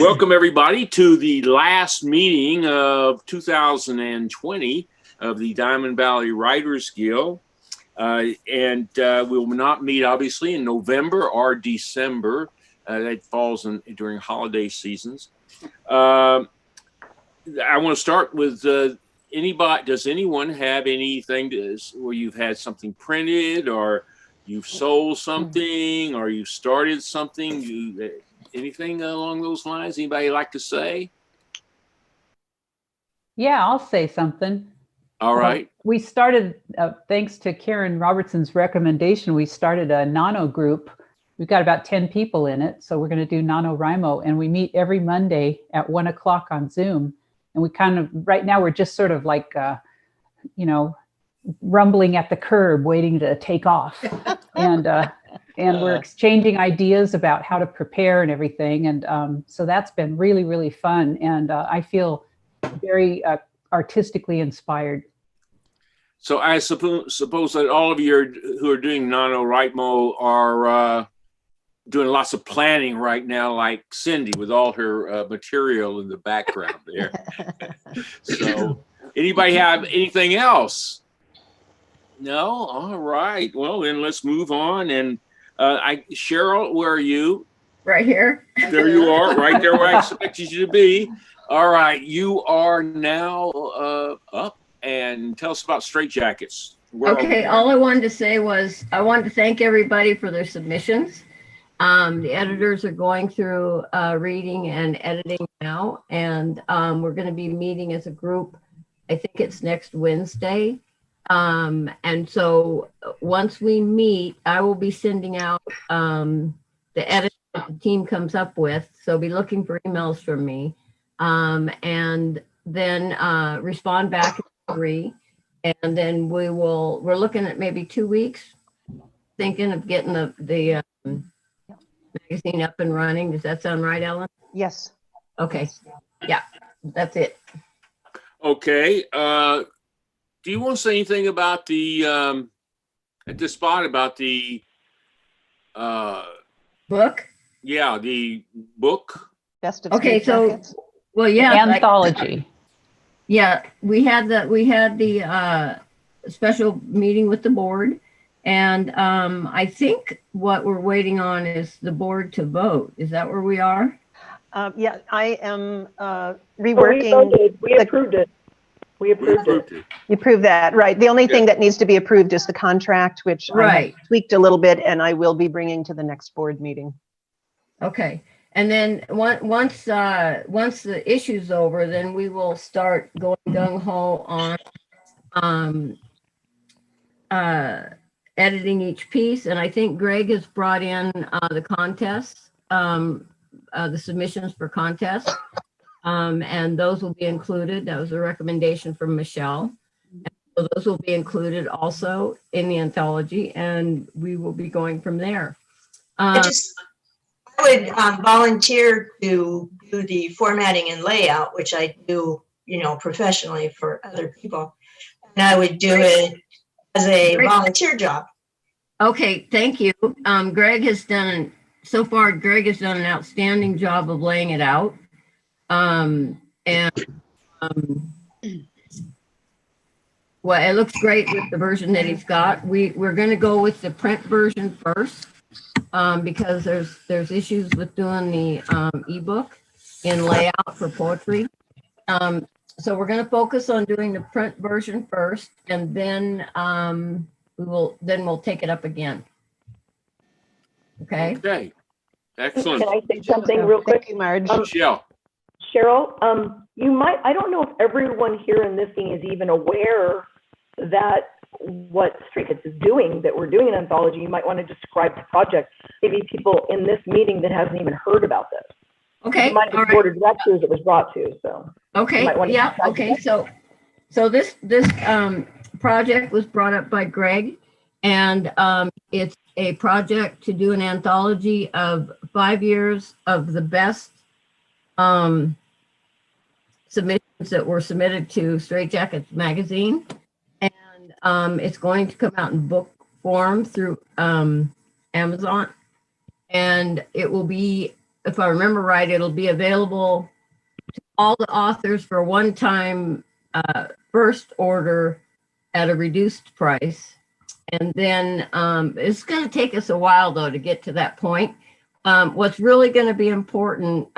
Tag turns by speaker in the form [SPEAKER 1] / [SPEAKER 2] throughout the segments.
[SPEAKER 1] Welcome everybody to the last meeting of 2020 of the Diamond Valley Writers Guild. We will not meet obviously in November or December. That falls during holiday seasons. I want to start with anybody. Does anyone have anything where you've had something printed, or you've sold something, or you've started something? Anything along those lines? Anybody like to say?
[SPEAKER 2] Yeah, I'll say something.
[SPEAKER 1] All right.
[SPEAKER 2] We started, thanks to Karen Robertson's recommendation, we started a Nano group. We've got about 10 people in it. So we're going to do NaNoWriMo, and we meet every Monday at 1 o'clock on Zoom. And we kind of, right now, we're just sort of like, rumbling at the curb, waiting to take off. And we're exchanging ideas about how to prepare and everything. And so that's been really, really fun. And I feel very artistically inspired.
[SPEAKER 1] So I suppose that all of you who are doing NaNoWriMo are doing lots of planning right now, like Cindy with all her material in the background there. So anybody have anything else? No? All right. Well, then let's move on. And Cheryl, where are you?
[SPEAKER 3] Right here.
[SPEAKER 1] There you are, right there where I expected you to be. All right. You are now up, and tell us about straitjackets.
[SPEAKER 3] Okay. All I wanted to say was I wanted to thank everybody for their submissions. The editors are going through reading and editing now, and we're going to be meeting as a group. I think it's next Wednesday. And so once we meet, I will be sending out the edit that the team comes up with. So be looking for emails from me, and then respond back and agree. And then we're looking at maybe 2 weeks, thinking of getting the magazine up and running. Does that sound right, Ellen?
[SPEAKER 4] Yes.
[SPEAKER 3] Okay. Yeah, that's it.
[SPEAKER 1] Okay. Do you want to say anything about the at this spot about the
[SPEAKER 3] book?
[SPEAKER 1] Yeah, the book.
[SPEAKER 4] Best of
[SPEAKER 3] okay, so well, yeah,
[SPEAKER 2] anthology.
[SPEAKER 3] Yeah, we had the special meeting with the board, and I think what we're waiting on is the board to vote. Is that where we are?
[SPEAKER 4] Yeah, I am reworking.
[SPEAKER 5] We approved it. We approved it.
[SPEAKER 4] You approved that, right? The only thing that needs to be approved is the contract, which I tweaked a little bit, and I will be bringing to the next board meeting.
[SPEAKER 3] Okay, and then once the issue's over, then we will start going gung ho on editing each piece. And I think Greg has brought in the contests, the submissions for contests. And those will be included. That was a recommendation from Michelle. And so those will be included also in the anthology, and we will be going from there.
[SPEAKER 6] I would volunteer to do the formatting and layout, which I do, professionally for other people. And I would do it as a volunteer job.
[SPEAKER 3] Okay, thank you. Greg has done an outstanding job of laying it out. Well, it looks great with the version that he's got. We're going to go with the print version first, because there's issues with doing the ebook in layout for poetry. So we're going to focus on doing the print version first, and then we'll take it up again. Okay.
[SPEAKER 1] Okay. Excellent.
[SPEAKER 5] Can I say something real quick?
[SPEAKER 4] Thank you, Marge.
[SPEAKER 5] Cheryl, I don't know if everyone here in this thing is even aware that what Straight Kids is doing, that we're doing an anthology. You might want to describe the project. Maybe people in this meeting that hasn't even heard about this.
[SPEAKER 3] Okay.
[SPEAKER 5] You might have board of directors it was brought to, so.
[SPEAKER 3] Okay, yeah, okay, so this project was brought up by Greg, and it's a project to do an anthology of 5 years of the best submissions that were submitted to Straitjackets magazine, and it's going to come out in book form through Amazon, and it will be if I remember right, it'll be available to all the authors for one-time first order at a reduced price. And then it's going to take us a while, though, to get to that point. What's really going to be important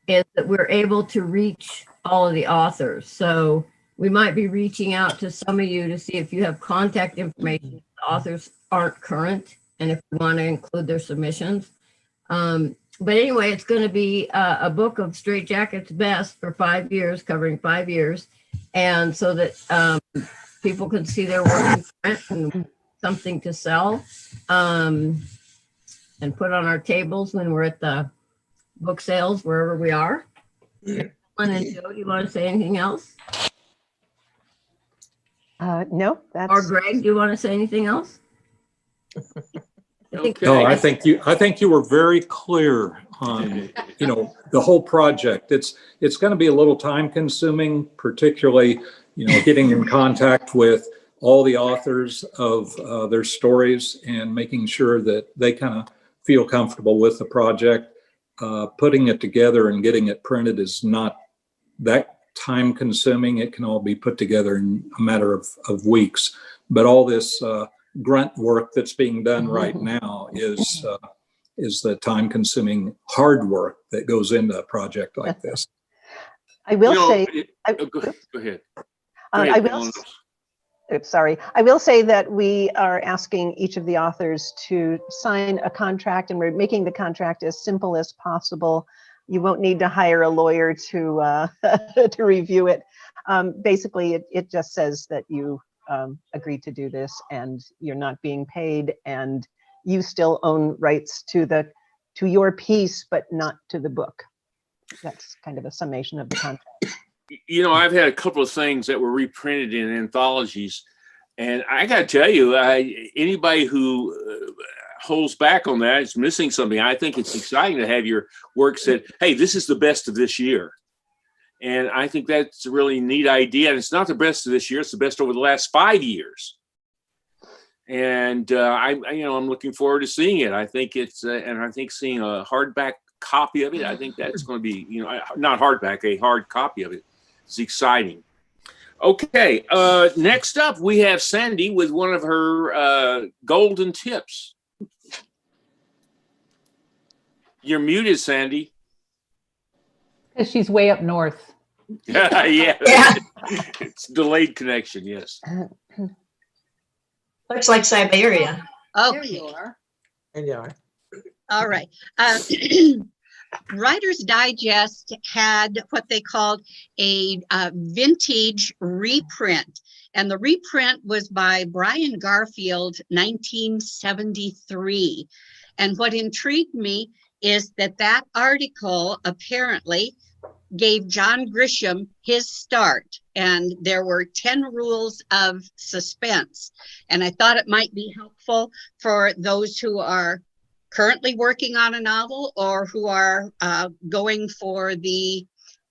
[SPEAKER 3] is that we're able to reach all of the authors. So we might be reaching out to some of you to see if you have contact information. The authors aren't current, and if you want to include their submissions. But anyway, it's going to be a book of Straight Jacket's best for 5 years, covering 5 years. And so that people can see their work in print and something to sell and put on our tables when we're at the book sales, wherever we are. And Joe, do you want to say anything else?
[SPEAKER 4] No, that's.
[SPEAKER 3] Or Greg, do you want to say anything else?
[SPEAKER 7] No, I think you were very clear on, the whole project. It's going to be a little time consuming, particularly, getting in contact with all the authors of their stories and making sure that they kind of feel comfortable with the project. Putting it together and getting it printed is not that time consuming. It can all be put together in a matter of weeks. But all this grunt work that's being done right now is the time consuming hard work that goes into a project like this.
[SPEAKER 4] I will say.
[SPEAKER 1] Go ahead.
[SPEAKER 4] I will say that we are asking each of the authors to sign a contract, and we're making the contract as simple as possible. You won't need to hire a lawyer to to review it. Basically, it just says that you agreed to do this, and you're not being paid, and you still own rights to your piece, but not to the book. That's kind of a summation of the contract.
[SPEAKER 1] I've had a couple of things that were reprinted in anthologies, and I got to tell you, anybody who holds back on that is missing something. I think it's exciting to have your work said, hey, this is the best of this year. And I think that's a really neat idea. And it's not the best of this year, it's the best over the last 5 years. And I'm looking forward to seeing it. I think and I think seeing a hardback copy of it, I think that's going to be, not hardback, a hard copy of it. It's exciting. Okay, next up we have Sandy with one of her golden tips. You're muted, Sandy.
[SPEAKER 2] Because she's way up north.
[SPEAKER 1] Yeah. It's delayed connection, yes.
[SPEAKER 6] Looks like Siberia.
[SPEAKER 8] Okay.
[SPEAKER 9] There you are.
[SPEAKER 8] There you are.
[SPEAKER 9] All right. Writer's Digest had what they called a vintage reprint. And the reprint was by Brian Garfield, 1973. And what intrigued me is that article apparently gave John Grisham his start. And there were 10 rules of suspense. And I thought it might be helpful for those who are currently working on a novel or who are going for the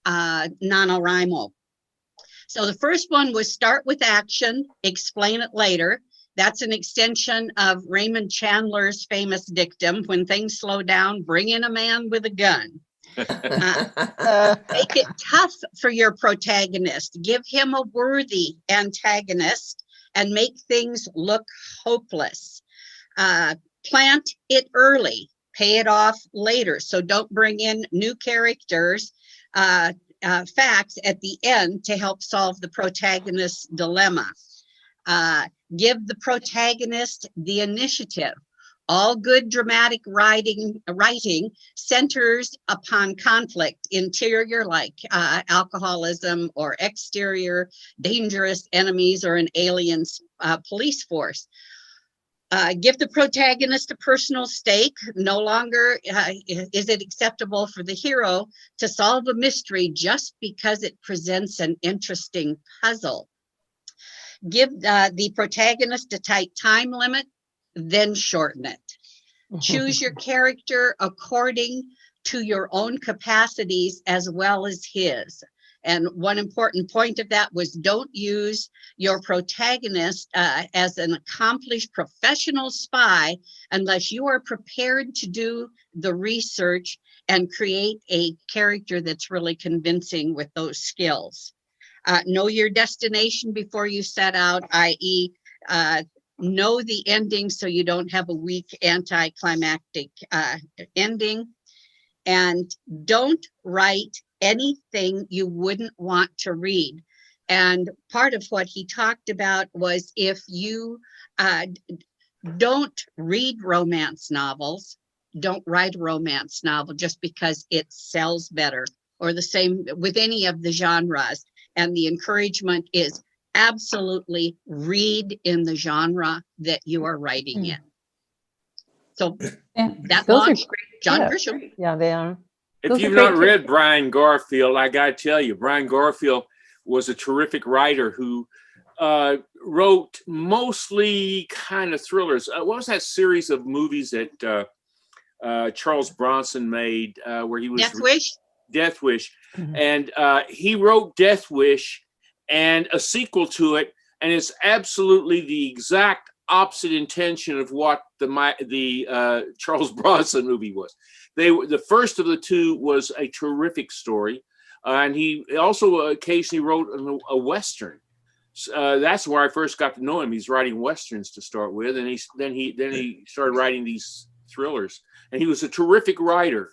[SPEAKER 9] NaNoWriMo. So the first one was start with action, explain it later. That's an extension of Raymond Chandler's famous dictum, when things slow down, bring in a man with a gun. Make it tough for your protagonist. Give him a worthy antagonist and make things look hopeless. Plant it early, pay it off later. So don't bring in new characters, facts at the end to help solve the protagonist's dilemma. Give the protagonist the initiative. All good dramatic writing centers upon conflict, interior like alcoholism, or exterior dangerous enemies or an alien police force. Give the protagonist a personal stake. No longer is it acceptable for the hero to solve a mystery just because it presents an interesting puzzle. Give the protagonist a tight time limit, then shorten it. Choose your character according to your own capacities as well as his. And one important point of that was don't use your protagonist as an accomplished professional spy unless you are prepared to do the research and create a character that's really convincing with those skills. Know your destination before you set out, i.e., know the ending so you don't have a weak anticlimactic ending. And don't write anything you wouldn't want to read. And part of what he talked about was if you don't read romance novels, don't write a romance novel just because it sells better, or the same with any of the genres. And the encouragement is absolutely read in the genre that you are writing in. So that
[SPEAKER 2] Those are
[SPEAKER 9] launched
[SPEAKER 2] great
[SPEAKER 9] John
[SPEAKER 2] tips.
[SPEAKER 9] Grisham.
[SPEAKER 4] Yeah, they are.
[SPEAKER 1] If
[SPEAKER 2] Those are
[SPEAKER 1] you've
[SPEAKER 2] great
[SPEAKER 1] not
[SPEAKER 2] tips.
[SPEAKER 1] read Brian Garfield, I got to tell you, Brian Garfield was a terrific writer who wrote mostly kind of thrillers. What was that series of movies that Charles Bronson made where he was
[SPEAKER 9] Death Wish.
[SPEAKER 1] Death Wish.
[SPEAKER 2] Mhm.
[SPEAKER 1] And he wrote Death Wish and a sequel to it, and it's absolutely the exact opposite intention of what the Charles Bronson movie was. The first of the two was a terrific story, and he also occasionally wrote a Western. That's where I first got to know him. He's writing Westerns to start with, and then he started writing these thrillers, and he was a terrific writer.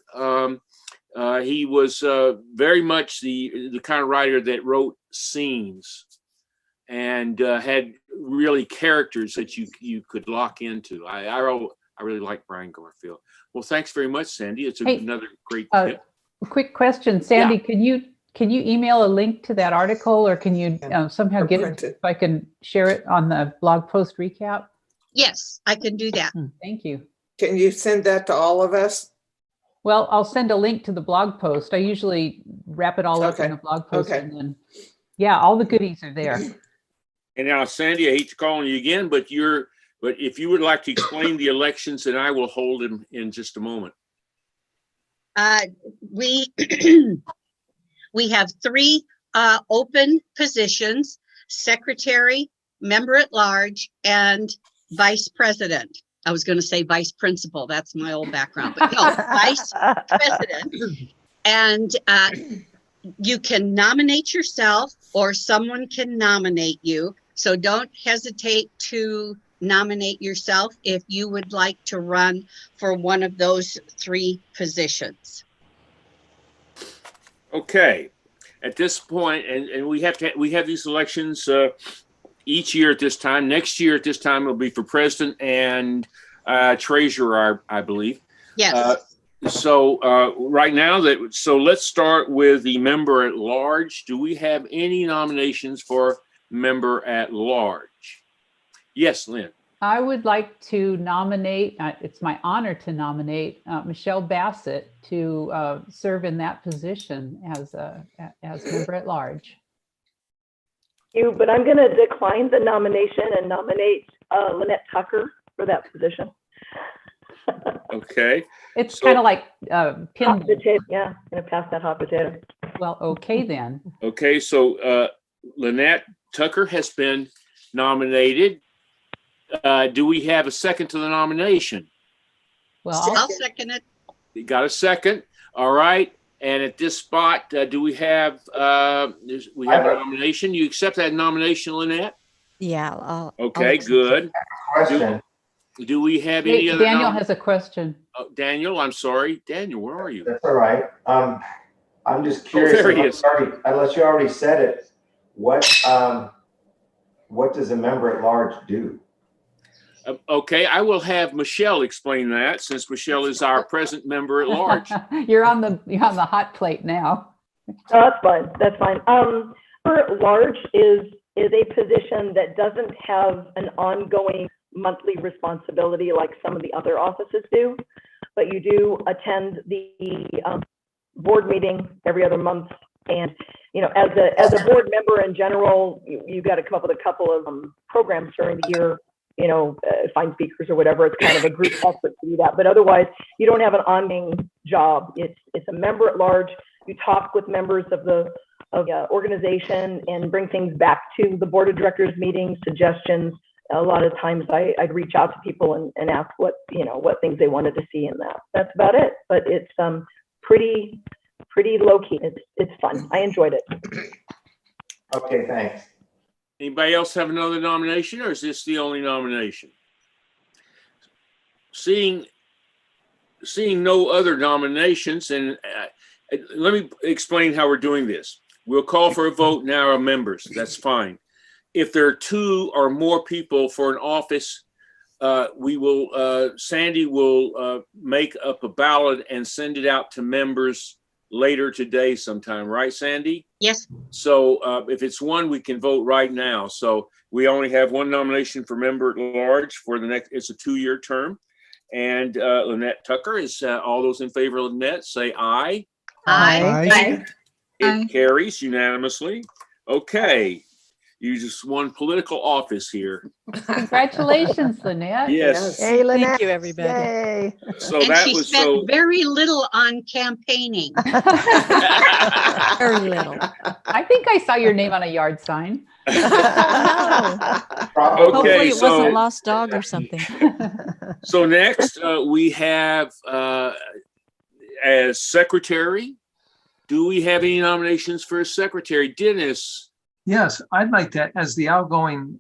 [SPEAKER 1] He was very much the kind of writer that wrote scenes and had really characters that you could lock into. I really like Brian Garfield. Well, thanks very much, Sandy. It's another great tip.
[SPEAKER 2] Quick question, Sandy, can you email a link to that article, or can you somehow get it if I can share it on the blog post recap?
[SPEAKER 9] Yes, I can do that.
[SPEAKER 2] Thank you.
[SPEAKER 8] Can you send that to all of us?
[SPEAKER 2] Well, I'll send a link to the blog post. I usually wrap it all up in a blog post, and then, yeah, all the goodies are there.
[SPEAKER 1] And now, Sandy, I hate to call on you again, but if you would like to explain the elections, then I will hold them in just a moment.
[SPEAKER 9] We have 3 open positions: secretary, member at large, and vice president. I was going to say vice principal. That's my old background, but no, vice president. And you can nominate yourself, or someone can nominate you. So don't hesitate to nominate yourself if you would like to run for one of those 3 positions.
[SPEAKER 1] Okay. At this point, and we have these elections each year at this time. Next year at this time will be for president and treasurer, I believe.
[SPEAKER 9] Yes.
[SPEAKER 1] So right now, let's start with the member at large. Do we have any nominations for member at large? Yes, Lynn.
[SPEAKER 2] I would like to nominate, it's my honor to nominate Michelle Bassett to serve in that position as member at large.
[SPEAKER 5] But I'm going to decline the nomination and nominate Lynette Tucker for that position.
[SPEAKER 1] Okay.
[SPEAKER 2] It's kind of like
[SPEAKER 5] Hot potato. Yeah, I'm going to pass that hot potato.
[SPEAKER 2] Well, okay then.
[SPEAKER 1] Okay, so Lynette Tucker has been nominated. Do we have a second to the nomination?
[SPEAKER 2] Well,
[SPEAKER 9] I'll second it.
[SPEAKER 1] You got a second? All right. And at this spot, do we have a nomination? You accept that nomination, Lynette?
[SPEAKER 10] Yeah.
[SPEAKER 1] Okay, good.
[SPEAKER 11] Question.
[SPEAKER 1] Do we have any other?
[SPEAKER 2] Daniel has a question.
[SPEAKER 1] Oh, Daniel, I'm sorry. Daniel, where are you?
[SPEAKER 11] That's all right. I'm just curious.
[SPEAKER 1] There he is.
[SPEAKER 11] Unless you already said it, what does a member at large do?
[SPEAKER 1] Okay, I will have Michelle explain that, since Michelle is our present member at large.
[SPEAKER 2] You're on the hot plate now.
[SPEAKER 5] Oh, that's fine. That's fine. Member at large is a position that doesn't have an ongoing monthly responsibility like some of the other offices do, but you do attend the board meeting every other month. And as a board member in general, you got to come up with a couple of programs during the year. Find speakers or whatever. It's kind of a group effort to do that. But otherwise, you don't have an ongoing job. It's a member at large. You talk with members of the organization and bring things back to the board of directors meetings, suggestions. A lot of times I'd reach out to people and ask what things they wanted to see in that. That's about it. But it's pretty low key. It's fun. I enjoyed it.
[SPEAKER 11] Okay, thanks.
[SPEAKER 1] Anybody else have another nomination, or is this the only nomination? Seeing no other nominations, and let me explain how we're doing this. We'll call for a vote now of members. That's fine. If there are 2 or more people for an office, Sandy will make up a ballot and send it out to members later today sometime, right, Sandy?
[SPEAKER 9] Yes.
[SPEAKER 1] So if it's 1, we can vote right now. So we only have 1 nomination for member at large for the next, it's a 2-year term. And Lynette Tucker is, all those in favor of Lynette, say aye.
[SPEAKER 9] Aye.
[SPEAKER 1] It carries unanimously. Okay. You just won political office here.
[SPEAKER 2] Congratulations, Lynette.
[SPEAKER 1] Yes.
[SPEAKER 4] Hey, Lynette.
[SPEAKER 10] Thank you, everybody.
[SPEAKER 4] Yay.
[SPEAKER 1] So
[SPEAKER 9] And
[SPEAKER 1] that
[SPEAKER 9] she
[SPEAKER 1] was
[SPEAKER 9] spent
[SPEAKER 1] so.
[SPEAKER 9] very little on campaigning.
[SPEAKER 10] Very little.
[SPEAKER 2] I think I saw your name on a yard sign.
[SPEAKER 11] Probably.
[SPEAKER 10] Hopefully it
[SPEAKER 1] so-
[SPEAKER 10] wasn't a lost dog or something.
[SPEAKER 1] So next we have as secretary. Do we have any nominations for a secretary? Dennis?
[SPEAKER 12] Yes, I'd like to, as the outgoing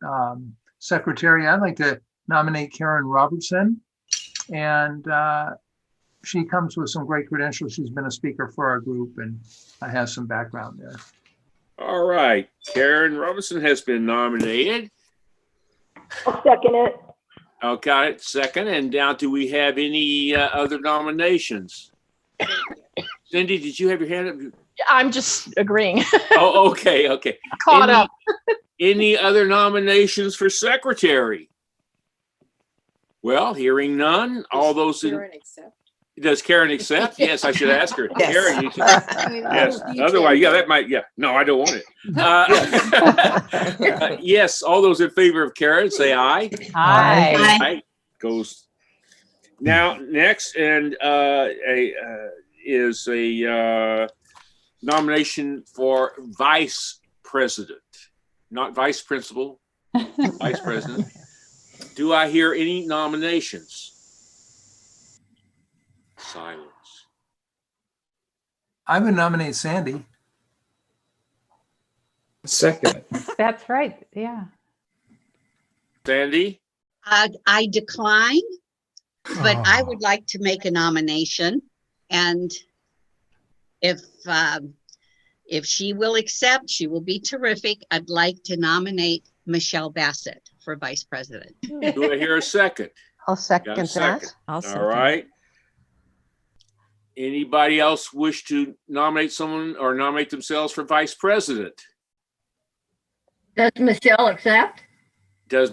[SPEAKER 12] secretary, I'd like to nominate Karen Robertson. And she comes with some great credentials. She's been a speaker for our group and has some background there.
[SPEAKER 1] All right. Karen Robertson has been nominated.
[SPEAKER 5] I'll second it.
[SPEAKER 1] Oh, got it. Second. And now, do we have any other nominations? Cindy, did you have your hand up?
[SPEAKER 13] I'm just agreeing.
[SPEAKER 1] Oh, okay. Okay.
[SPEAKER 13] Caught up.
[SPEAKER 1] Any other nominations for secretary? Well, hearing none, all those in. Does Karen accept? Yes, I should ask her.
[SPEAKER 6] Yes.
[SPEAKER 1] Karen, yes. Otherwise, yeah, that might, yeah. No, I don't want it. Yes, all those in favor of Karen, say aye.
[SPEAKER 2] Aye.
[SPEAKER 1] Aye. Goes. Now, next, and is a nomination for vice president, not vice principal, vice president. Do I hear any nominations? Silence.
[SPEAKER 12] I would nominate Sandy.
[SPEAKER 7] Second.
[SPEAKER 2] That's right. Yeah.
[SPEAKER 1] Sandy?
[SPEAKER 9] I decline, but I would like to make a nomination. And if she will accept, she will be terrific. I'd like to nominate Michelle Bassett for vice president.
[SPEAKER 1] Do I hear a second?
[SPEAKER 4] I'll second
[SPEAKER 1] Got a second.
[SPEAKER 4] that.
[SPEAKER 10] I'll second.
[SPEAKER 1] All right. Anybody else wish to nominate someone or nominate themselves for vice president?
[SPEAKER 3] Does Michelle accept?
[SPEAKER 1] Does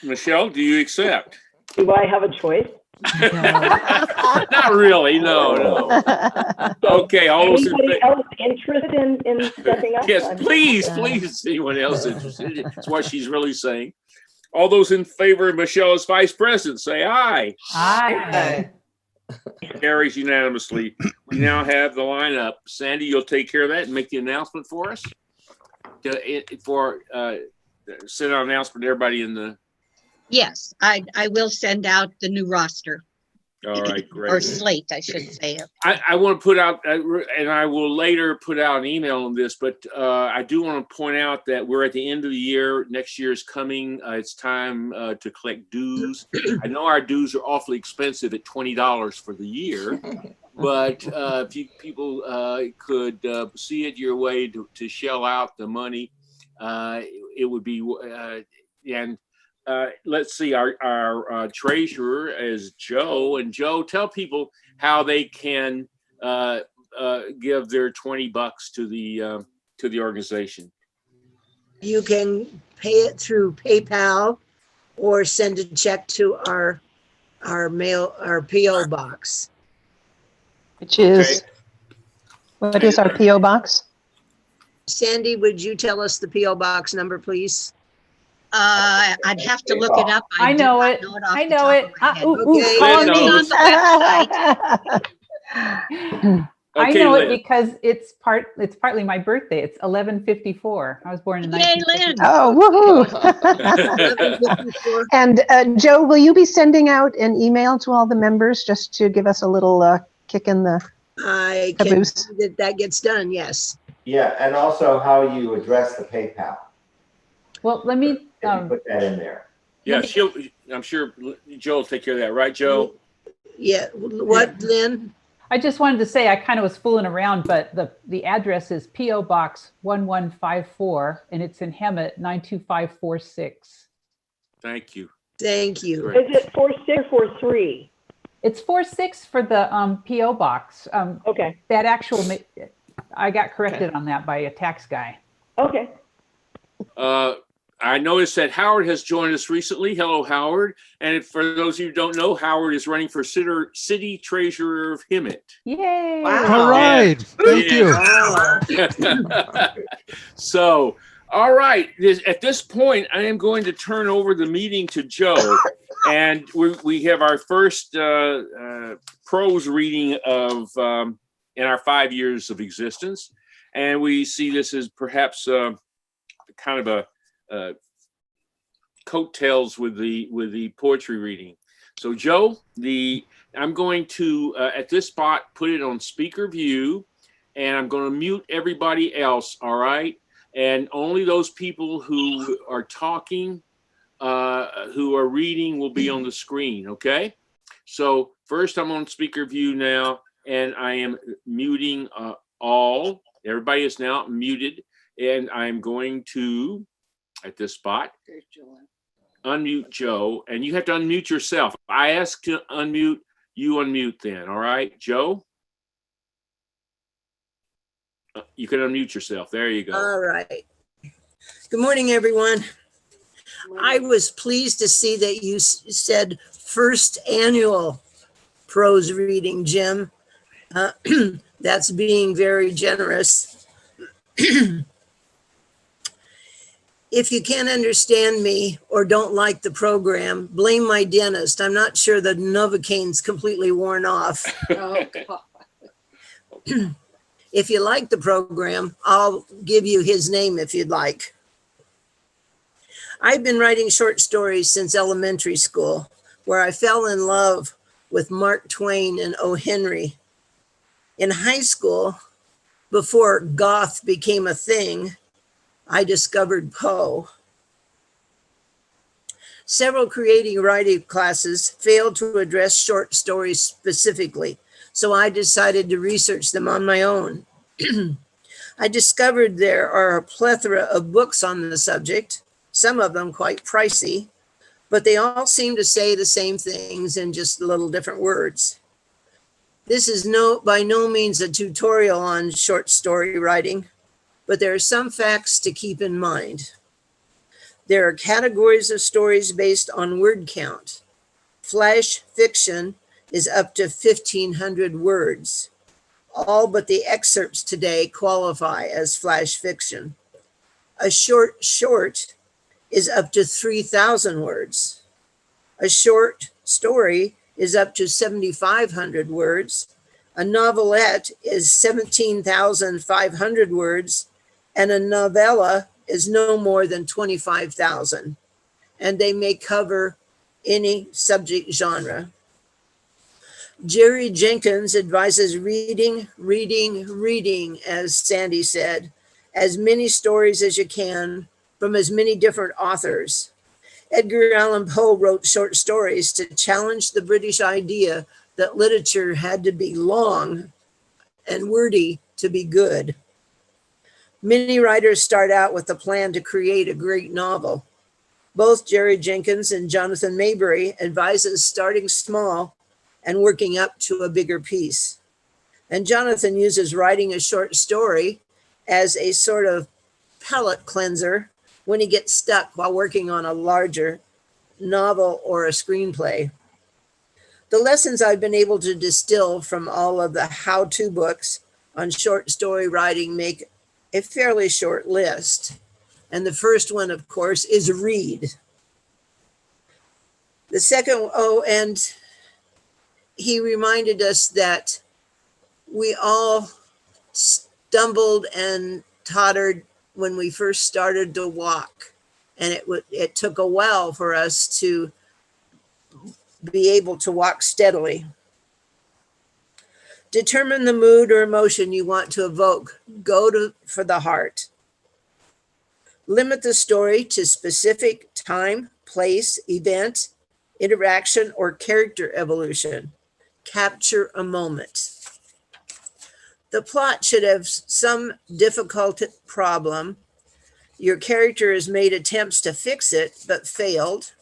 [SPEAKER 1] Michelle, do you accept?
[SPEAKER 5] Do I have a choice?
[SPEAKER 1] Not really, no. Okay, all those in
[SPEAKER 5] Anybody
[SPEAKER 1] favor.
[SPEAKER 5] else interested in stepping up?
[SPEAKER 1] Yes, please, anyone else interested? That's what she's really saying. All those in favor of Michelle as vice president, say aye.
[SPEAKER 2] Aye.
[SPEAKER 1] Carries unanimously. We now have the lineup. Sandy, you'll take care of that and make the announcement for us? Send out an announcement to everybody in the.
[SPEAKER 9] Yes, I will send out the new roster.
[SPEAKER 1] All right, great.
[SPEAKER 9] Or slate, I should say.
[SPEAKER 1] I want to put out, and I will later put out an email on this, but I do want to point out that we're at the end of the year. Next year is coming. It's time to collect dues. I know our dues are awfully expensive at $20 for the year, but if you people could see it your way to shell out the money, it would be, and let's see, our treasurer is Joe. And Joe, tell people how they can give their $20 to the organization.
[SPEAKER 14] You can pay it through PayPal or send a check to our PO box.
[SPEAKER 4] Which is, what is our PO box?
[SPEAKER 14] Sandy, would you tell us the PO box number, please?
[SPEAKER 9] I'd have to look it up.
[SPEAKER 2] I know it. I know it.
[SPEAKER 14] Okay.
[SPEAKER 2] Call
[SPEAKER 9] It's
[SPEAKER 2] me.
[SPEAKER 9] on the website.
[SPEAKER 2] I
[SPEAKER 1] Okay,
[SPEAKER 2] know it
[SPEAKER 1] Lynn.
[SPEAKER 2] because it's partly my birthday. It's 11:54. I was born in
[SPEAKER 9] Yay,
[SPEAKER 2] 1954.
[SPEAKER 9] Lynn.
[SPEAKER 4] Oh, woohoo.
[SPEAKER 14] 11:54.
[SPEAKER 4] And Joe, will you be sending out an email to all the members just to give us a little kick in the
[SPEAKER 14] I can
[SPEAKER 4] caboose?
[SPEAKER 14] see that gets done, yes.
[SPEAKER 11] Yeah, and also how you address the PayPal.
[SPEAKER 2] Well, let me,
[SPEAKER 11] If you put that in there.
[SPEAKER 1] Yeah, I'm sure Joe will take care of that, right, Joe?
[SPEAKER 14] Yeah, what, Lynn?
[SPEAKER 2] I just wanted to say I kind of was fooling around, but the address is P.O. Box 1154, and it's in Hemet 92546.
[SPEAKER 1] Thank you.
[SPEAKER 14] Thank you.
[SPEAKER 1] Great.
[SPEAKER 5] Is it 46 or 43?
[SPEAKER 2] It's 46 for the P.O. Box.
[SPEAKER 5] Okay.
[SPEAKER 2] That actual, I got corrected on that by a tax guy.
[SPEAKER 5] Okay.
[SPEAKER 1] I noticed that Howard has joined us recently. Hello, Howard. And for those of you who don't know, Howard is running for city treasurer of Hemet.
[SPEAKER 2] Yay!
[SPEAKER 8] Wow.
[SPEAKER 10] All right. Thank you.
[SPEAKER 1] So, all right. At this point, I am going to turn over the meeting to Joe. And we have our first prose reading of in our 5 years of existence. And we see this as perhaps kind of a coattails with the poetry reading. So Joe, I'm going to at this spot put it on speaker view, and I'm going to mute everybody else. All right, and only those people who are talking, who are reading, will be on the screen. Okay. So first, I'm on speaker view now, and I am muting all. Everybody is now muted, and I'm going to, at this spot, unmute Joe, and you have to unmute yourself. I ask to unmute, you unmute then, all right? Joe? You can unmute yourself. There you go.
[SPEAKER 14] All right. Good morning, everyone. I was pleased to see that you said first annual prose reading, Jim. That's being very generous. If you can't understand me or don't like the program, blame my dentist. I'm not sure the Novocaine's completely worn off.
[SPEAKER 9] Oh, God.
[SPEAKER 14] If you like the program, I'll give you his name if you'd like. I've been writing short stories since elementary school, where I fell in love with Mark Twain and O. Henry. In high school, before goth became a thing, I discovered Poe. Several creative writing classes failed to address short stories specifically, so I decided to research them on my own. I discovered there are a plethora of books on the subject, some of them quite pricey, but they all seem to say the same things in just a little different words. This is by no means a tutorial on short story writing, but there are some facts to keep in mind. There are categories of stories based on word count. Flash fiction is up to 1,500 words. All but the excerpts today qualify as flash fiction. A short is up to 3,000 words. A short story is up to 7,500 words. A novelette is 17,500 words, and a novella is no more than 25,000. And they may cover any subject genre. Jerry Jenkins advises reading, as Sandy said, as many stories as you can from as many different authors. Edgar Allan Poe wrote short stories to challenge the British idea that literature had to be long and wordy to be good. Many writers start out with a plan to create a great novel. Both Jerry Jenkins and Jonathan Maybury advises starting small and working up to a bigger piece. And Jonathan uses writing a short story as a sort of palate cleanser when he gets stuck while working on a larger novel or a screenplay. The lessons I've been able to distill from all of the how-to books on short story writing make a fairly short list. And the first one, of course, is read. The second, and he reminded us that We all stumbled and tottered when we first started to walk. And it took a while for us to be able to walk steadily. Determine the mood or emotion you want to evoke. Go for the heart. Limit the story to specific time, place, event, interaction, or character evolution. Capture a moment. The plot should have some difficult problem. Your character has made attempts to fix it, but failed,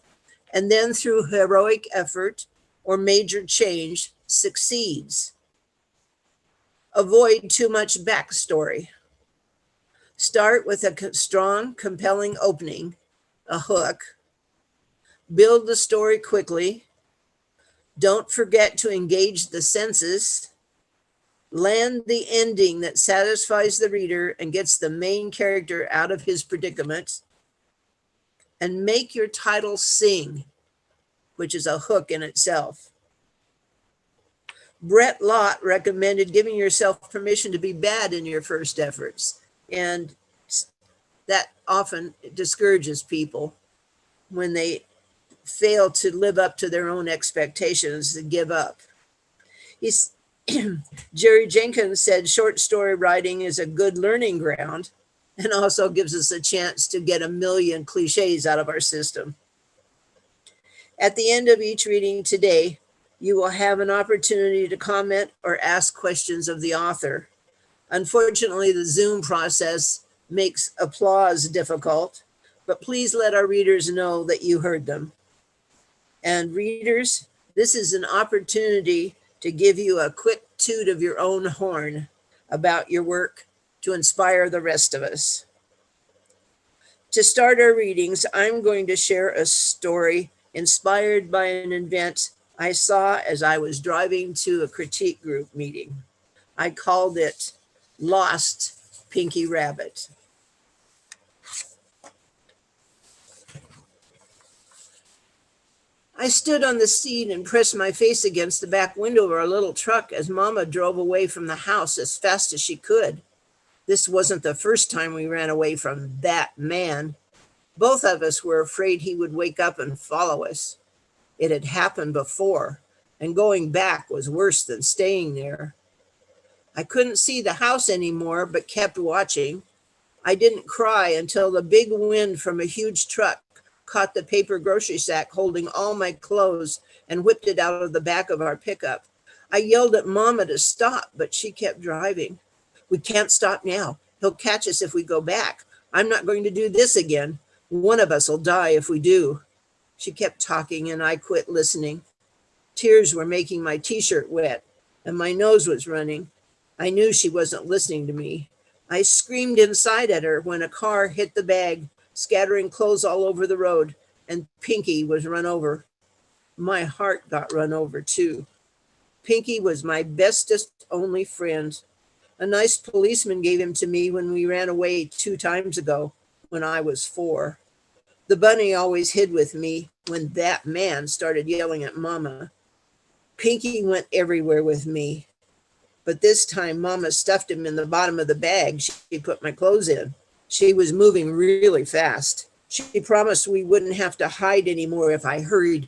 [SPEAKER 14] and then through heroic effort or major change, succeeds. Avoid too much backstory. Start with a strong, compelling opening, a hook. Build the story quickly. Don't forget to engage the senses. Land the ending that satisfies the reader and gets the main character out of his predicament. And make your title sing, which is a hook in itself. Brett Lott recommended giving yourself permission to be bad in your first efforts. And that often discourages people when they fail to live up to their own expectations and give up. Jerry Jenkins said short story writing is a good learning ground and also gives us a chance to get a million cliches out of our system. At the end of each reading today, you will have an opportunity to comment or ask questions of the author. Unfortunately, the Zoom process makes applause difficult, but please let our readers know that you heard them. And readers, this is an opportunity to give you a quick toot of your own horn about your work to inspire the rest of us. To start our readings, I'm going to share a story inspired by an event I saw as I was driving to a critique group meeting. I called it Lost Pinky Rabbit. I stood on the seat and pressed my face against the back window of our little truck as Mama drove away from the house as fast as she could. This wasn't the first time we ran away from that man. Both of us were afraid he would wake up and follow us. It had happened before, and going back was worse than staying there. I couldn't see the house anymore, but kept watching. I didn't cry until the big wind from a huge truck caught the paper grocery sack holding all my clothes and whipped it out of the back of our pickup. I yelled at Mama to stop, but she kept driving. We can't stop now. He'll catch us if we go back. I'm not going to do this again. One of us will die if we do. She kept talking and I quit listening. Tears were making my t-shirt wet and my nose was running. I knew she wasn't listening to me. I screamed inside at her when a car hit the bag, scattering clothes all over the road, and Pinky was run over. My heart got run over too. Pinky was my bestest only friend. A nice policeman gave him to me when we ran away 2 times ago when I was 4. The bunny always hid with me when that man started yelling at Mama. Pinky went everywhere with me. But this time Mama stuffed him in the bottom of the bag she put my clothes in. She was moving really fast. She promised we wouldn't have to hide anymore if I hurried.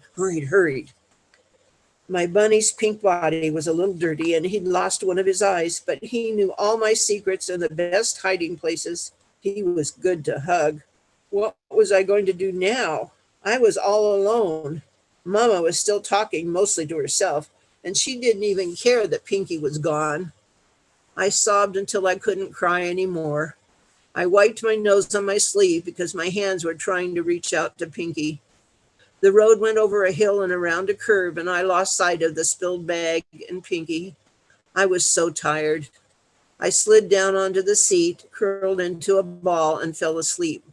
[SPEAKER 14] My bunny's pink body was a little dirty and he'd lost one of his eyes, but he knew all my secrets and the best hiding places. He was good to hug. What was I going to do now? I was all alone. Mama was still talking, mostly to herself, and she didn't even care that Pinky was gone. I sobbed until I couldn't cry anymore. I wiped my nose on my sleeve because my hands were trying to reach out to Pinky. The road went over a hill and around a curve, and I lost sight of the spilled bag and Pinky. I was so tired. I slid down onto the seat, curled into a ball, and fell asleep.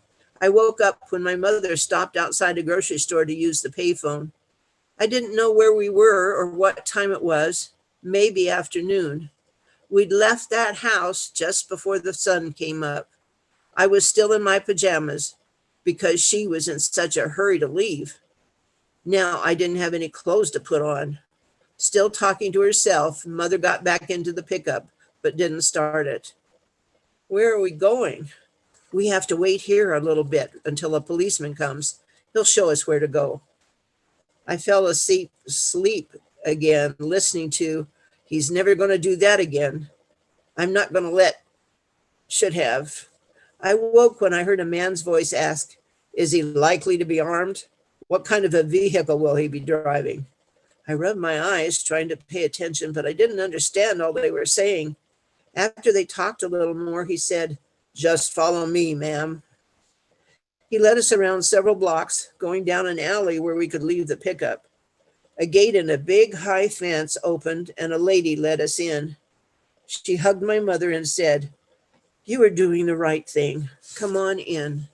[SPEAKER 14] I woke up when my mother stopped outside a grocery store to use the payphone. I didn't know where we were or what time it was, maybe afternoon. We'd left that house just before the sun came up. I was still in my pajamas because she was in such a hurry to leave. Now I didn't have any clothes to put on. Still talking to herself, Mother got back into the pickup, but didn't start it. Where are we going? We have to wait here a little bit until a policeman comes. He'll show us where to go. I fell asleep again, listening to, he's never going to do that again. I'm not going to let, should have. I woke when I heard a man's voice ask, is he likely to be armed? What kind of a vehicle will he be driving? I rubbed my eyes trying to pay attention, but I didn't understand all they were saying. After they talked a little more, he said, just follow me, ma'am. He led us around several blocks, going down an alley where we could leave the pickup. A gate in a big high fence opened and a lady led us in. She hugged my mother and said, you are doing the right thing. Come on in.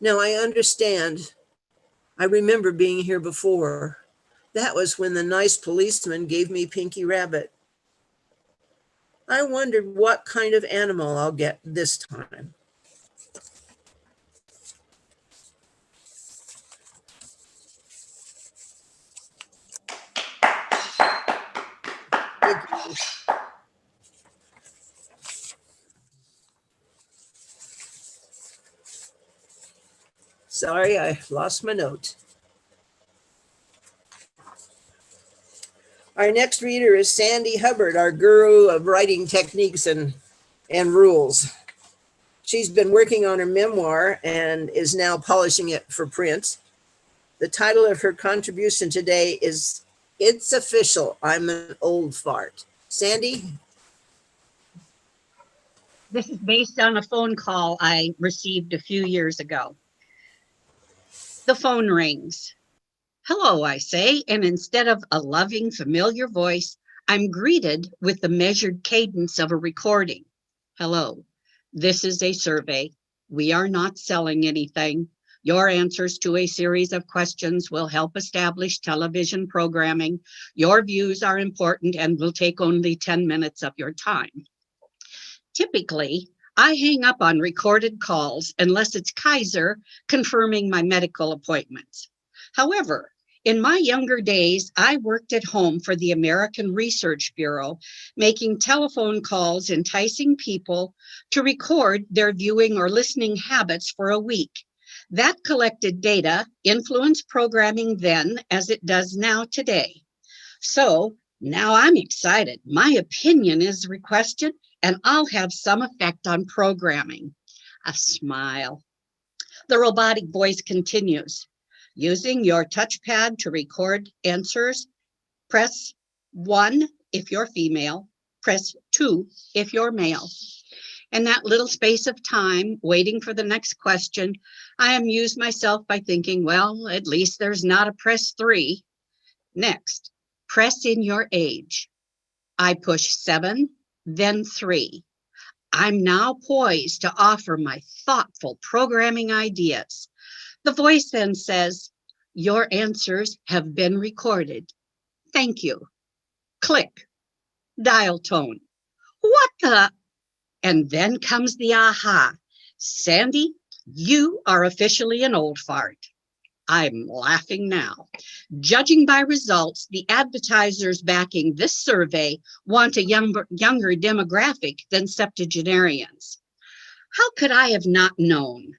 [SPEAKER 14] Now I understand. I remember being here before. That was when the nice policeman gave me Pinky Rabbit. I wondered what kind of animal I'll get this time. Thank you. Sorry, I lost my note. Our next reader is Sandy Hubbard, our guru of writing techniques and rules. She's been working on her memoir and is now polishing it for print. The title of her contribution today is It's Official, I'm an Old Fart. Sandy?
[SPEAKER 9] This is based on a phone call I received a few years ago. The phone rings. Hello, I say, and instead of a loving, familiar voice, I'm greeted with the measured cadence of a recording. Hello, this is a survey. We are not selling anything. Your answers to a series of questions will help establish television programming. Your views are important and will take only 10 minutes of your time. Typically, I hang up on recorded calls unless it's Kaiser confirming my medical appointments. However, in my younger days, I worked at home for the American Research Bureau, making telephone calls, enticing people to record their viewing or listening habits for a week. That collected data influenced programming then as it does now today. So now I'm excited. My opinion is requested and I'll have some effect on programming. A smile. The robotic voice continues. Using your touchpad to record answers, press 1 if you're female, press 2 if you're male. In that little space of time, waiting for the next question, I amuse myself by thinking, well, at least there's not a press 3. Next, press in your age. I push 7, then 3. I'm now poised to offer my thoughtful programming ideas. The voice then says, your answers have been recorded. Thank you. Click. Dial tone. What the? And then comes the aha. Sandy, you are officially an old fart. I'm laughing now. Judging by results, the advertisers backing this survey want a younger demographic than septuagenarians. How could I have not known?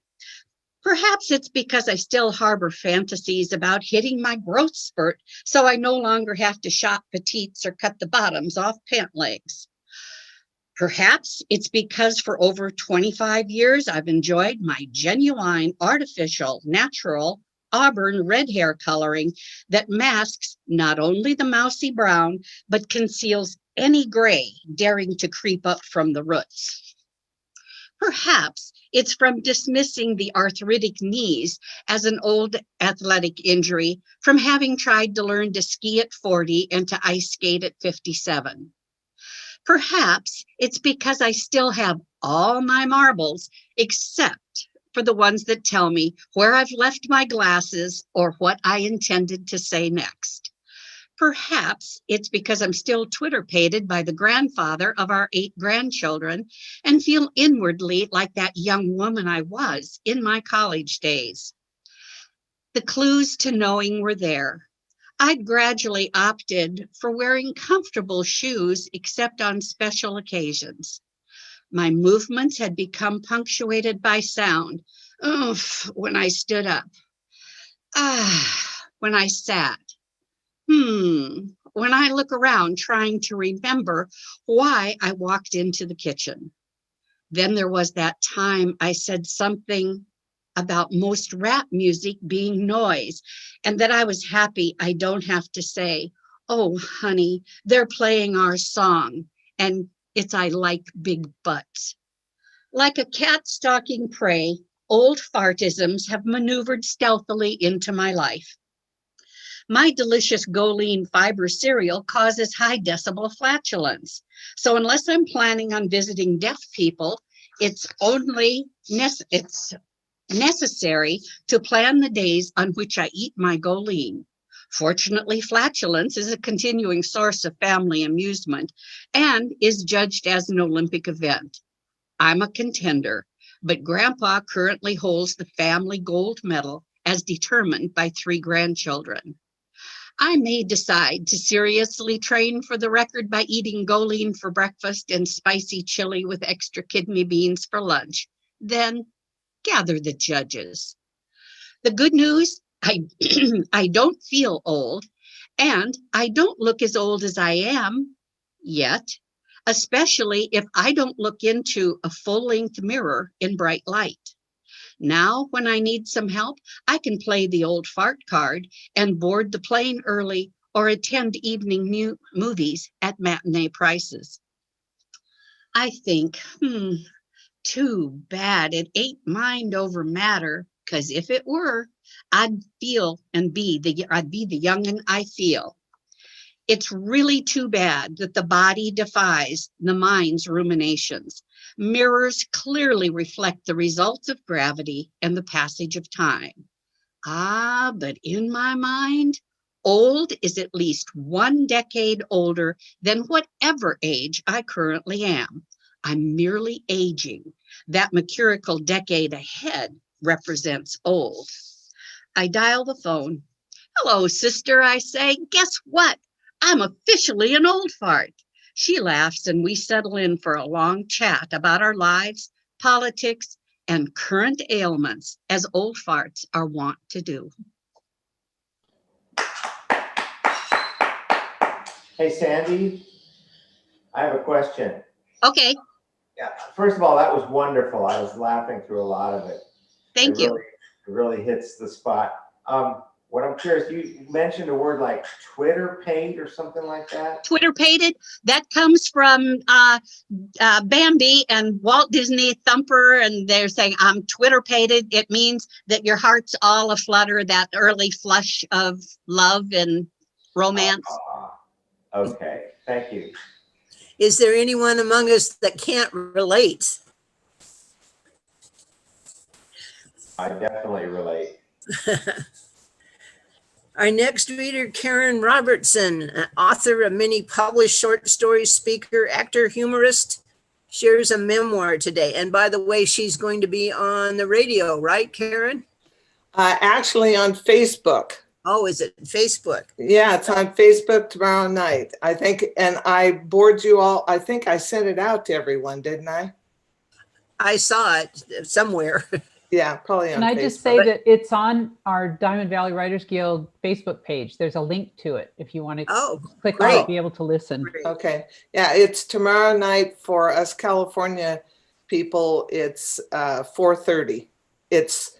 [SPEAKER 9] Perhaps it's because I still harbor fantasies about hitting my growth spurt, so I no longer have to shop petites or cut the bottoms off pant legs. Perhaps it's because for over 25 years, I've enjoyed my genuine, artificial, natural, auburn red hair coloring that masks not only the mousy brown, but conceals any gray daring to creep up from the roots. Perhaps it's from dismissing the arthritic knees as an old athletic injury from having tried to learn to ski at 40 and to ice skate at 57. Perhaps it's because I still have all my marbles except for the ones that tell me where I've left my glasses or what I intended to say next. Perhaps it's because I'm still Twitter-pated by the grandfather of our 8 grandchildren and feel inwardly like that young woman I was in my college days. The clues to knowing were there. I'd gradually opted for wearing comfortable shoes except on special occasions. My movements had become punctuated by sound. Oof, when I stood up. Ah, when I sat. When I look around trying to remember why I walked into the kitchen. Then there was that time I said something about most rap music being noise, and that I was happy I don't have to say, oh, honey, they're playing our song, and it's I like big butts. Like a cat stalking prey, old fartisms have maneuvered stealthily into my life. My delicious JoLynne fiber cereal causes high decibel flatulence. So unless I'm planning on visiting deaf people, it's necessary to plan the days on which I eat my JoLynne. Fortunately, flatulence is a continuing source of family amusement and is judged as an Olympic event. I'm a contender, but Grandpa currently holds the family gold medal as determined by 3 grandchildren. I may decide to seriously train for the record by eating JoLynne for breakfast and spicy chili with extra kidney beans for lunch. Then gather the judges. The good news, I don't feel old, and I don't look as old as I am yet, especially if I don't look into a full-length mirror in bright light. Now, when I need some help, I can play the old fart card and board the plane early or attend evening movies at matinee prices. I think, too bad it ain't mind over matter, because if it were, I'd be the young'un I feel. It's really too bad that the body defies the mind's ruminations. Mirrors clearly reflect the results of gravity and the passage of time. But in my mind, old is at least 1 decade older than whatever age I currently am. I'm merely aging. That mercurial decade ahead represents old. I dial the phone. Hello, sister, I say. Guess what? I'm officially an old fart. She laughs and we settle in for a long chat about our lives, politics, and current ailments, as old farts are wont to do.
[SPEAKER 11] Hey, Sandy, I have a question.
[SPEAKER 9] Okay.
[SPEAKER 11] Yeah, first of all, that was wonderful. I was laughing through a lot of it.
[SPEAKER 9] Thank you.
[SPEAKER 11] It really hits the spot. What I'm curious, you mentioned a word like Twitter paid or something like that.
[SPEAKER 9] Twitter pated, that comes from Bambi and Walt Disney Thumper, and they're saying I'm Twitter pated. It means that your heart's all aflutter, that early flush of love and romance.
[SPEAKER 11] Okay, thank you.
[SPEAKER 14] Is there anyone among us that can't relate?
[SPEAKER 11] I definitely relate.
[SPEAKER 14] Our next reader, Karen Robertson, author of many published short stories, speaker, actor, humorist, shares a memoir today. And by the way, she's going to be on the radio, right, Karen?
[SPEAKER 8] Actually on Facebook.
[SPEAKER 14] Oh, is it Facebook?
[SPEAKER 8] Yeah, it's on Facebook tomorrow night, I think. And I bored you all. I think I sent it out to everyone, didn't I?
[SPEAKER 14] I saw it somewhere.
[SPEAKER 8] Yeah, probably on
[SPEAKER 2] Facebook. And I just say that it's on our Diamond Valley Writers Guild Facebook page. There's a link to it if you want to click on it, be able to listen.
[SPEAKER 8] Okay. Yeah, it's tomorrow night for us California people. It's 4:30. It's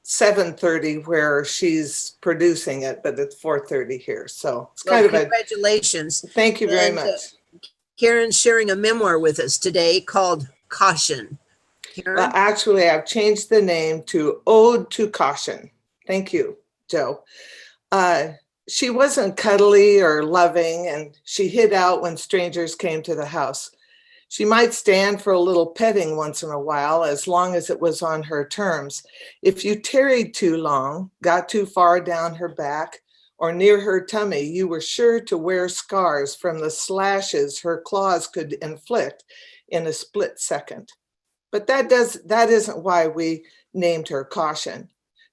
[SPEAKER 8] 7:30 where she's producing it, but it's 4:30 here. So it's kind of
[SPEAKER 14] congratulations.
[SPEAKER 8] Thank you very much.
[SPEAKER 14] Karen's sharing a memoir with us today called Caution.
[SPEAKER 8] Well, actually, I've changed the name to Ode to Caution. Thank you, Joe. She wasn't cuddly or loving, and she hid out when strangers came to the house. She might stand for a little petting once in a while, as long as it was on her terms. If you tarried too long, got too far down her back, or near her tummy, you were sure to wear scars from the slashes her claws could inflict in a split second. But that isn't why we named her Caution.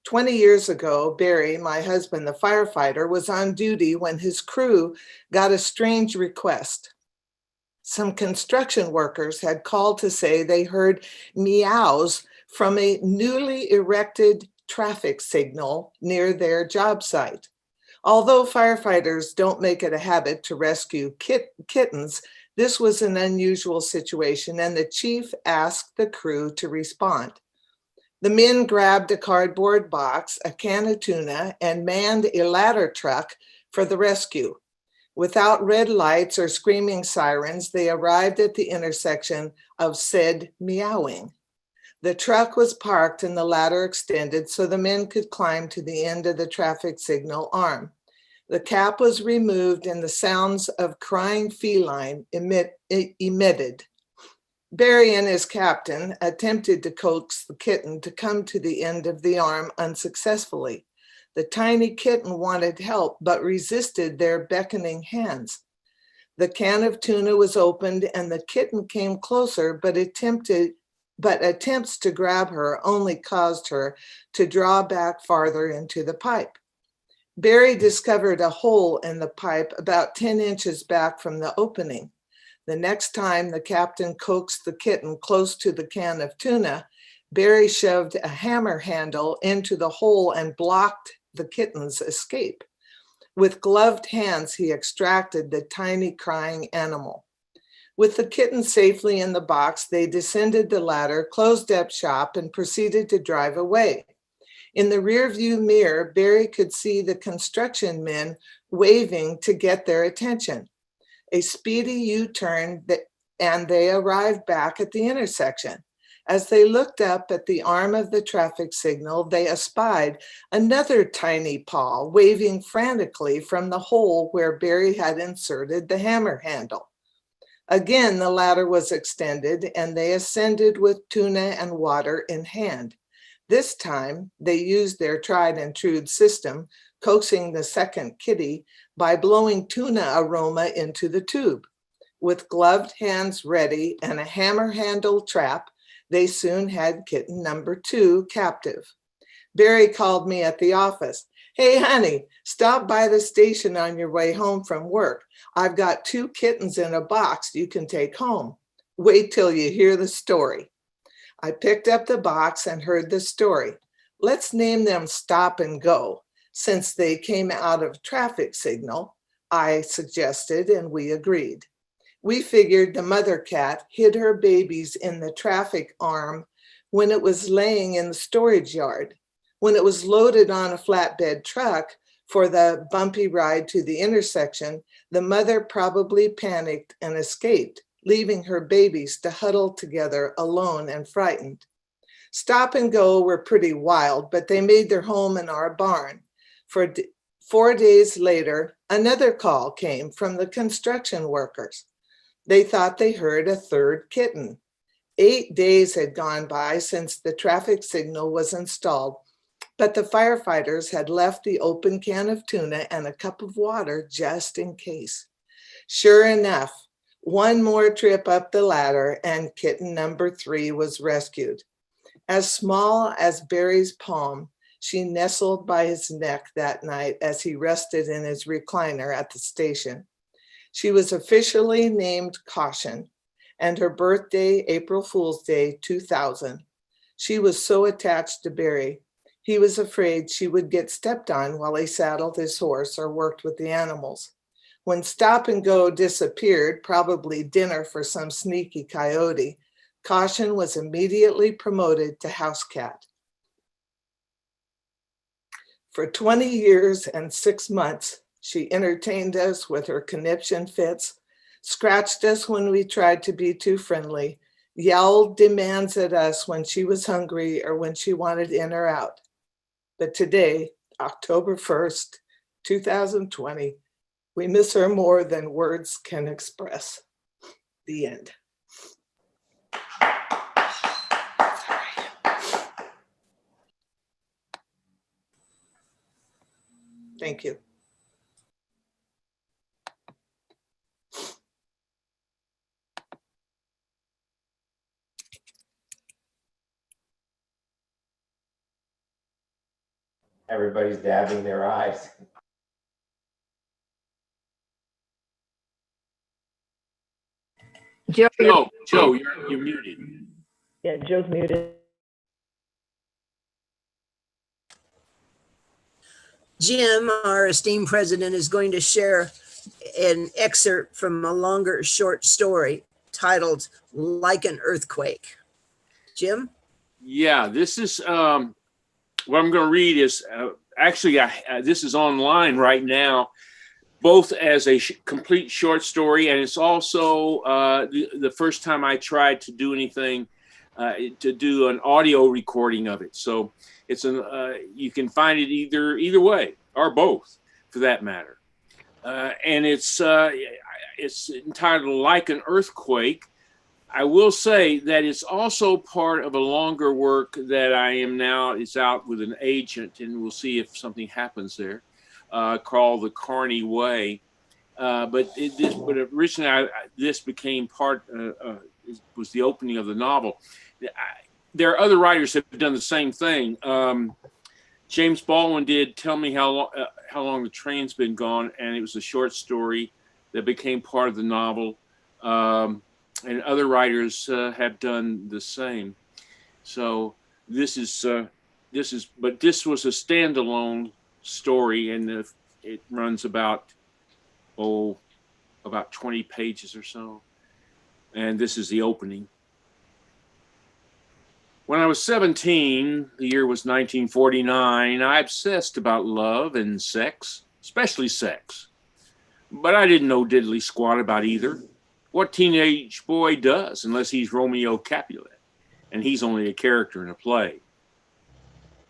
[SPEAKER 8] 20 years ago, Barry, my husband, the firefighter, was on duty when his crew got a strange request. Some construction workers had called to say they heard meows from a newly erected traffic signal near their job site. Although firefighters don't make it a habit to rescue kittens, this was an unusual situation, and the chief asked the crew to respond. The men grabbed a cardboard box, a can of tuna, and manned a ladder truck for the rescue. Without red lights or screaming sirens, they arrived at the intersection of said meowing. The truck was parked and the ladder extended so the men could climb to the end of the traffic signal arm. The cap was removed and the sounds of crying feline emitted. Barry and his captain attempted to coax the kitten to come to the end of the arm unsuccessfully. The tiny kitten wanted help but resisted their beckoning hands. The can of tuna was opened and the kitten came closer, but attempts to grab her only caused her to draw back farther into the pipe. Barry discovered a hole in the pipe about 10 inches back from the opening. The next time the captain coaxed the kitten close to the can of tuna, Barry shoved a hammer handle into the hole and blocked the kitten's escape. With gloved hands, he extracted the tiny crying animal. With the kitten safely in the box, they descended the ladder, closed up shop, and proceeded to drive away. In the rearview mirror, Barry could see the construction men waving to get their attention. A speedy U-turn, and they arrived back at the intersection. As they looked up at the arm of the traffic signal, they espied another tiny paw waving frantically from the hole where Barry had inserted the hammer handle. Again, the ladder was extended and they ascended with tuna and water in hand. This time, they used their tried and true system, coaxing the second kitty by blowing tuna aroma into the tube. With gloved hands ready and a hammer handle trap, they soon had kitten number 2 captive. Barry called me at the office. "Hey, honey, stop by the station on your way home from work. I've got 2 kittens in a box you can take home. Wait till you hear the story." I picked up the box and heard the story. "Let's name them Stop and Go, since they came out of traffic signal," I suggested, and we agreed. We figured the mother cat hid her babies in the traffic arm when it was laying in the storage yard. When it was loaded on a flatbed truck for the bumpy ride to the intersection, the mother probably panicked and escaped, leaving her babies to huddle together alone and frightened. Stop and Go were pretty wild, but they made their home in our barn. 4 days later, another call came from the construction workers. They thought they heard a third kitten. 8 days had gone by since the traffic signal was installed, but the firefighters had left the open can of tuna and a cup of water just in case. Sure enough, one more trip up the ladder and kitten number 3 was rescued. As small as Barry's palm, she nestled by his neck that night as he rested in his recliner at the station. She was officially named Caution, and her birthday, April Fool's Day 2000. She was so attached to Barry, he was afraid she would get stepped on while he saddled his horse or worked with the animals. When Stop and Go disappeared, probably dinner for some sneaky coyote, Caution was immediately promoted to house cat. For 20 years and 6 months, she entertained us with her conniption fits, scratched us when we tried to be too friendly, yelled demands at us when she was hungry or when she wanted in or out. But today, October 1st, 2020, we miss her more than words can express. The end. Thank you.
[SPEAKER 11] Everybody's dabbing their eyes.
[SPEAKER 3] Joe,
[SPEAKER 1] Joe, you're muted.
[SPEAKER 5] Yeah, Joe's muted.
[SPEAKER 14] Jim, our esteemed president, is going to share an excerpt from a longer short story titled Like an Earthquake. Jim?
[SPEAKER 1] Yeah, this is what I'm going to read is actually this is online right now, both as a complete short story, and it's also the first time I tried to do anything to do an audio recording of it. So it's you can find it either way or both, for that matter. And it's entitled Like an Earthquake. I will say that it's also part of a longer work that I am now, it's out with an agent, and we'll see if something happens there, called The Carney Way. But originally this became part, was the opening of the novel. There are other writers that have done the same thing. James Baldwin did Tell Me How Long the Train's Been Gone, and it was a short story that became part of the novel. And other writers have done the same. So this was a standalone story, and it runs about 20 pages or so. And this is the opening. When I was 17, the year was 1949, I obsessed about love and sex, especially sex. But I didn't know diddly squat about either. What teenage boy does, unless he's Romeo Capulet, and he's only a character in a play.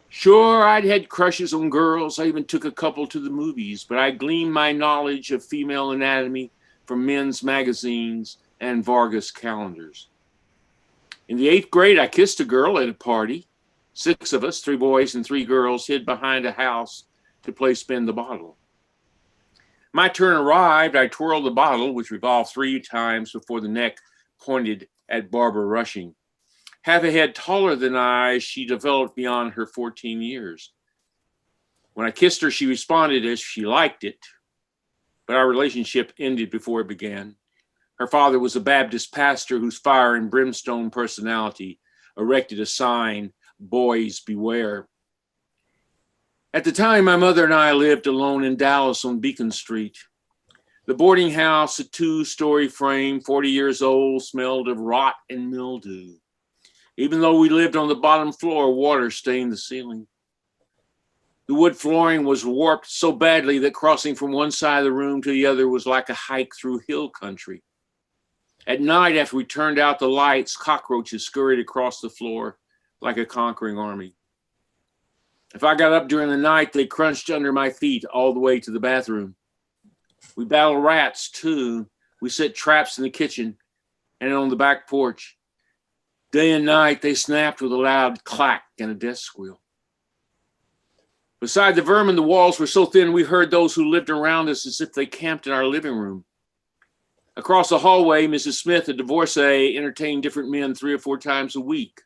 [SPEAKER 1] Sure, I'd had crushes on girls. I even took a couple to the movies, but I gleaned my knowledge of female anatomy from men's magazines and Vargas calendars. In the 8th grade, I kissed a girl at a party. 6 of us, 3 boys and 3 girls, hid behind a house to play spin the bottle. My turn arrived. I twirled the bottle, which revolved 3 times before the neck pointed at Barbara Rushing. Half a head taller than I, she developed beyond her 14 years. When I kissed her, she responded as she liked it, but our relationship ended before it began. Her father was a Baptist pastor whose fire and brimstone personality erected a sign, "Boys Beware." At the time, my mother and I lived alone in Dallas on Beacon Street. The boarding house, a 2-story frame, 40 years old, smelled of rot and mildew. Even though we lived on the bottom floor, water stained the ceiling. The wood flooring was warped so badly that crossing from one side of the room to the other was like a hike through hill country. At night, after we turned out the lights, cockroaches scurried across the floor like a conquering army. If I got up during the night, they crunched under my feet all the way to the bathroom. We battled rats, too. We set traps in the kitchen and on the back porch. Day and night, they snapped with a loud clack and a death squeal. Beside the vermin, the walls were so thin we heard those who lived around us as if they camped in our living room. Across the hallway, Mrs. Smith, a divorcee, entertained different men 3 or 4 times a week.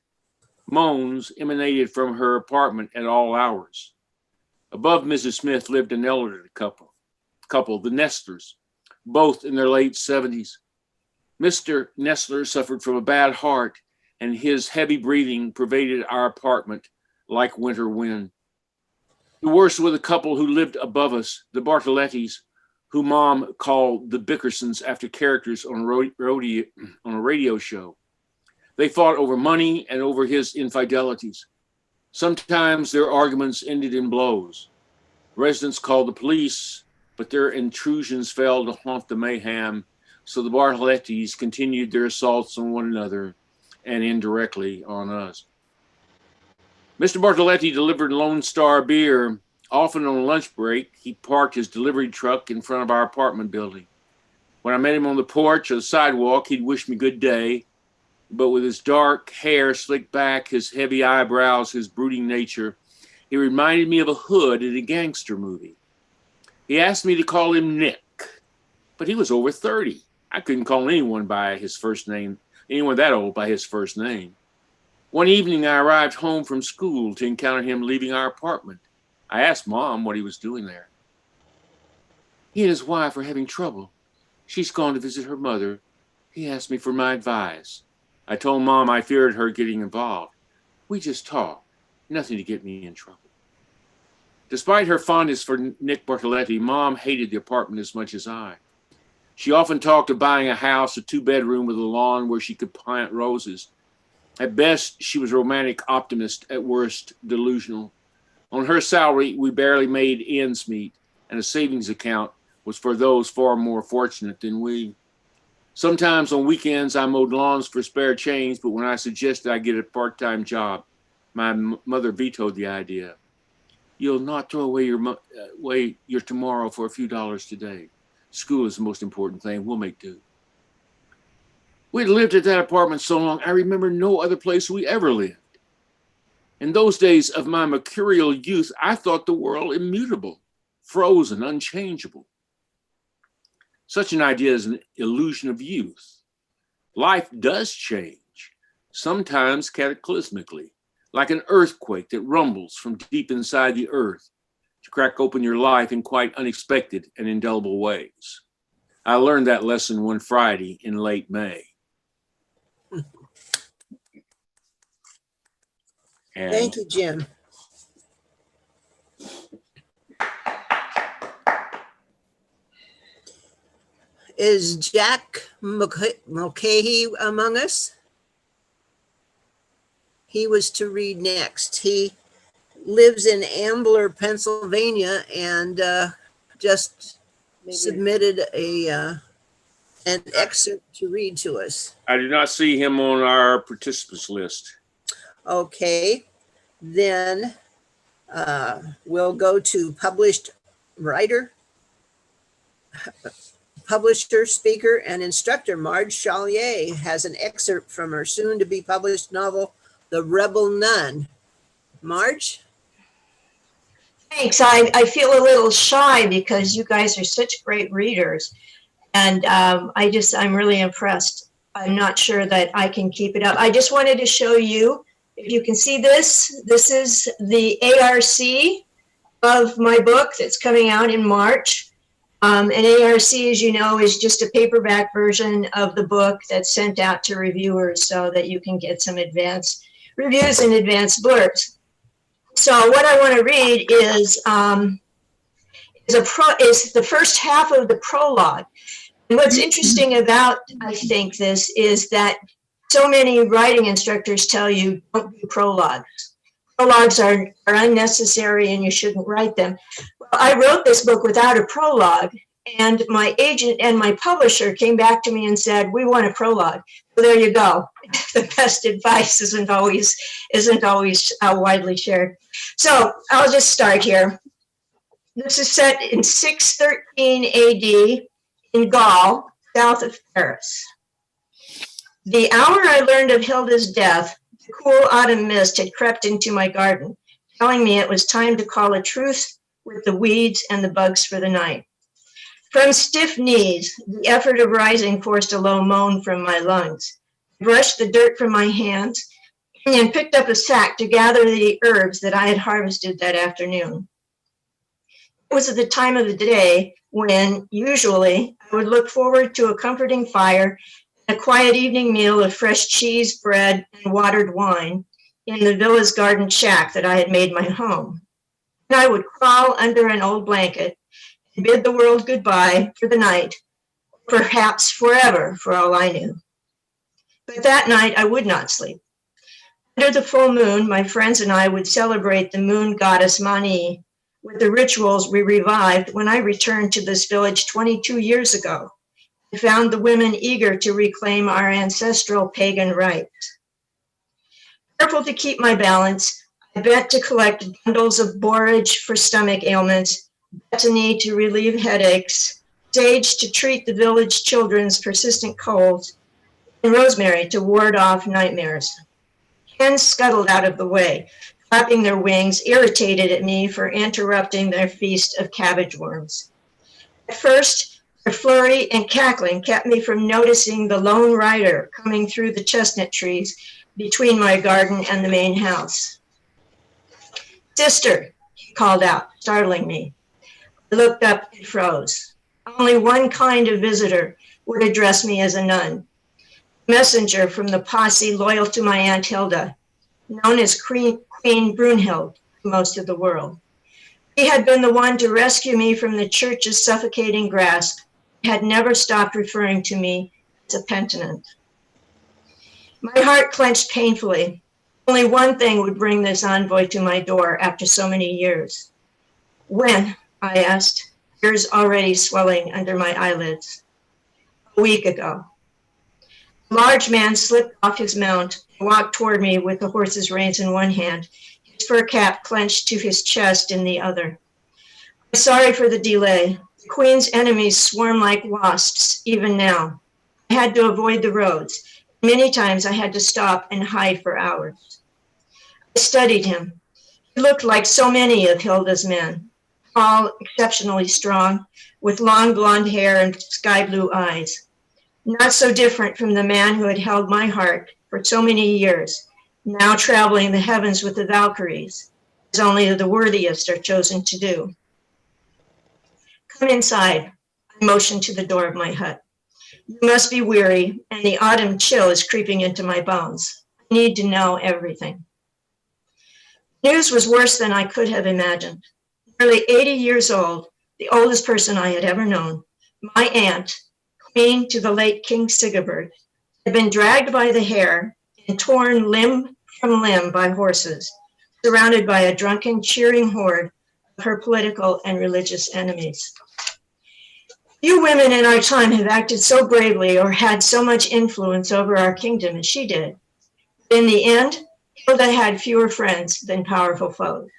[SPEAKER 1] Moans emanated from her apartment at all hours. Above Mrs. Smith lived an elderly couple, the Nestlers, both in their late 70s. Mr. Nestler suffered from a bad heart, and his heavy breathing pervaded our apartment like winter wind. The worst were the couple who lived above us, the Bartolettis, who Mom called the Bickersons after characters on a radio show. They fought over money and over his infidelities. Sometimes their arguments ended in blows. Residents called the police, but their intrusions failed to haunt the mayhem, so the Bartolettis continued their assaults on one another and indirectly on us. Mr. Bartoletti delivered Lone Star beer. Often on lunch break, he parked his delivery truck in front of our apartment building. When I met him on the porch or the sidewalk, he'd wish me good day, but with his dark hair slicked back, his heavy eyebrows, his brooding nature, he reminded me of a hood in a gangster movie. He asked me to call him Nick, but he was over 30. I couldn't call anyone by his first name, anyone that old by his first name. One evening, I arrived home from school to encounter him leaving our apartment. I asked Mom what he was doing there. He and his wife are having trouble. She's gone to visit her mother. He asked me for my advice. I told Mom I feared her getting involved. We just talked, nothing to get me in trouble. Despite her fondness for Nick Bartoletti, Mom hated the apartment as much as I. She often talked of buying a house, a 2-bedroom with a lawn where she could plant roses. At best, she was a romantic optimist, at worst, delusional. On her salary, we barely made ends meet, and a savings account was for those far more fortunate than we. Sometimes on weekends, I mowed lawns for spare change, but when I suggested I get a part-time job, my mother vetoed the idea. You'll not throw away your tomorrow for a few dollars today. School is the most important thing. We'll make do. We'd lived at that apartment so long, I remember no other place we ever lived. In those days of my mercurial youth, I thought the world immutable, frozen, unchangeable. Such an idea is an illusion of youth. Life does change, sometimes cataclysmically, like an earthquake that rumbles from deep inside the earth to crack open your life in quite unexpected and indelible ways. I learned that lesson one Friday in late May.
[SPEAKER 14] Thank you, Jim. Is Jack Mulcahy among us? He was to read next. He lives in Ambler, Pennsylvania, and just submitted an excerpt to read to us.
[SPEAKER 1] I did not see him on our participants list.
[SPEAKER 14] Okay, then we'll go to published writer, publisher, speaker, and instructor. Marge Chalier has an excerpt from her soon-to-be published novel, The Rebel Nun. Marge?
[SPEAKER 6] Thanks. I feel a little shy because you guys are such great readers. And I'm really impressed. I'm not sure that I can keep it up. I just wanted to show you, if you can see this, this is the ARC of my book that's coming out in March. An ARC, as you know, is just a paperback version of the book that's sent out to reviewers so that you can get some advanced reviews and advanced blurbs. So what I want to read is the first half of the prologue. And what's interesting about, I think, this is that so many writing instructors tell you don't do prologues. Prologues are unnecessary and you shouldn't write them. Well, I wrote this book without a prologue, and my agent and my publisher came back to me and said, we want a prologue. So there you go. The best advice isn't always widely shared. So I'll just start here. This is set in 613 AD in Gaul, south of Paris. The hour I learned of Hilda's death, the cool autumn mist had crept into my garden, telling me it was time to call a truce with the weeds and the bugs for the night. From stiff knees, the effort of rising forced a low moan from my lungs. I brushed the dirt from my hands and picked up a sack to gather the herbs that I had harvested that afternoon. It was at the time of the day when, usually, I would look forward to a comforting fire and a quiet evening meal of fresh cheese, bread, and watered wine in the villa's garden shack that I had made my home. And I would crawl under an old blanket and bid the world goodbye for the night, perhaps forever, for all I knew. But that night I would not sleep. Under the full moon, my friends and I would celebrate the moon goddess Mani with the rituals we revived when I returned to this village 22 years ago. I found the women eager to reclaim our ancestral pagan rites. Careful to keep my balance, I bent to collect bundles of borage for stomach ailments, betony to relieve headaches, sage to treat the village children's persistent colds, and rosemary to ward off nightmares. Hens scuttled out of the way, flapping their wings, irritated at me for interrupting their feast of cabbage worms. At first, their flurry and cackling kept me from noticing the lone rider coming through the chestnut trees between my garden and the main house. Sister, he called out, startling me. I looked up and froze. Only one kind of visitor would address me as a nun. Messenger from the posse loyal to my Aunt Hilda, known as Queen Brunhild to most of the world. He had been the one to rescue me from the church's suffocating grasp, had never stopped referring to me as a penitent. My heart clenched painfully. Only one thing would bring this envoy to my door after so many years. When? I asked, tears already swelling under my eyelids. A week ago. A large man slipped off his mount and walked toward me with the horse's reins in one hand, his fur cap clenched to his chest in the other. I'm sorry for the delay. The Queen's enemies swarm like wasps, even now. I had to avoid the roads. Many times I had to stop and hide for hours. I studied him. He looked like so many of Hilda's men, tall, exceptionally strong, with long blonde hair and sky blue eyes. Not so different from the man who had held my heart for so many years, now traveling the heavens with the Valkyries, as only the worthiest are chosen to do. Come inside, I motioned to the door of my hut. You must be weary, and the autumn chill is creeping into my bones. I need to know everything. News was worse than I could have imagined. Nearly 80 years old, the oldest person I had ever known, my aunt, queen to the late King Sigebert, had been dragged by the hair and torn limb from limb by horses, surrounded by a drunken, cheering horde of her political and religious enemies. Few women in our time have acted so bravely or had so much influence over our kingdom as she did. But in the end, Hilda had fewer friends than powerful foes.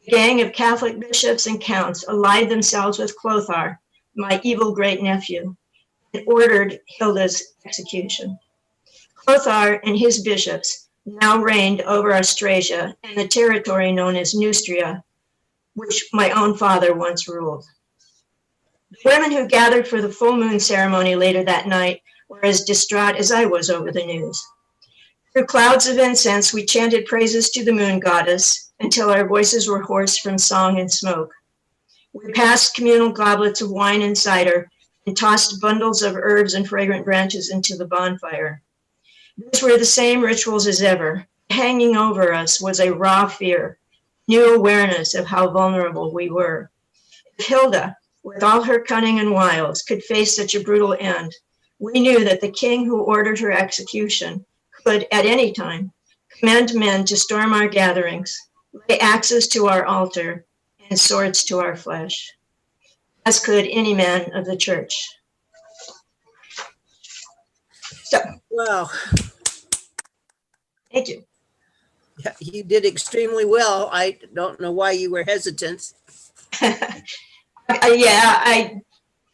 [SPEAKER 6] A gang of Catholic bishops and counts allied themselves with Clothar, my evil great-nephew, and ordered Hilda's execution. Clothar and his bishops now reigned over Austrasia and the territory known as Neustria, which my own father once ruled. The women who gathered for the full moon ceremony later that night were as distraught as I was over the news. Through clouds of incense, we chanted praises to the moon goddess until our voices were hoarse from song and smoke. We passed communal goblets of wine and cider and tossed bundles of herbs and fragrant branches into the bonfire. These were the same rituals as ever. Hanging over us was a raw fear, new awareness of how vulnerable we were. If Hilda, with all her cunning and wiles, could face such a brutal end, we knew that the king who ordered her execution could, at any time, command men to storm our gatherings, lay axes to our altar, and swords to our flesh, as could any man of the church. So,
[SPEAKER 14] Wow.
[SPEAKER 6] thank you.
[SPEAKER 14] Yeah, you did extremely well. I don't know why you were hesitant.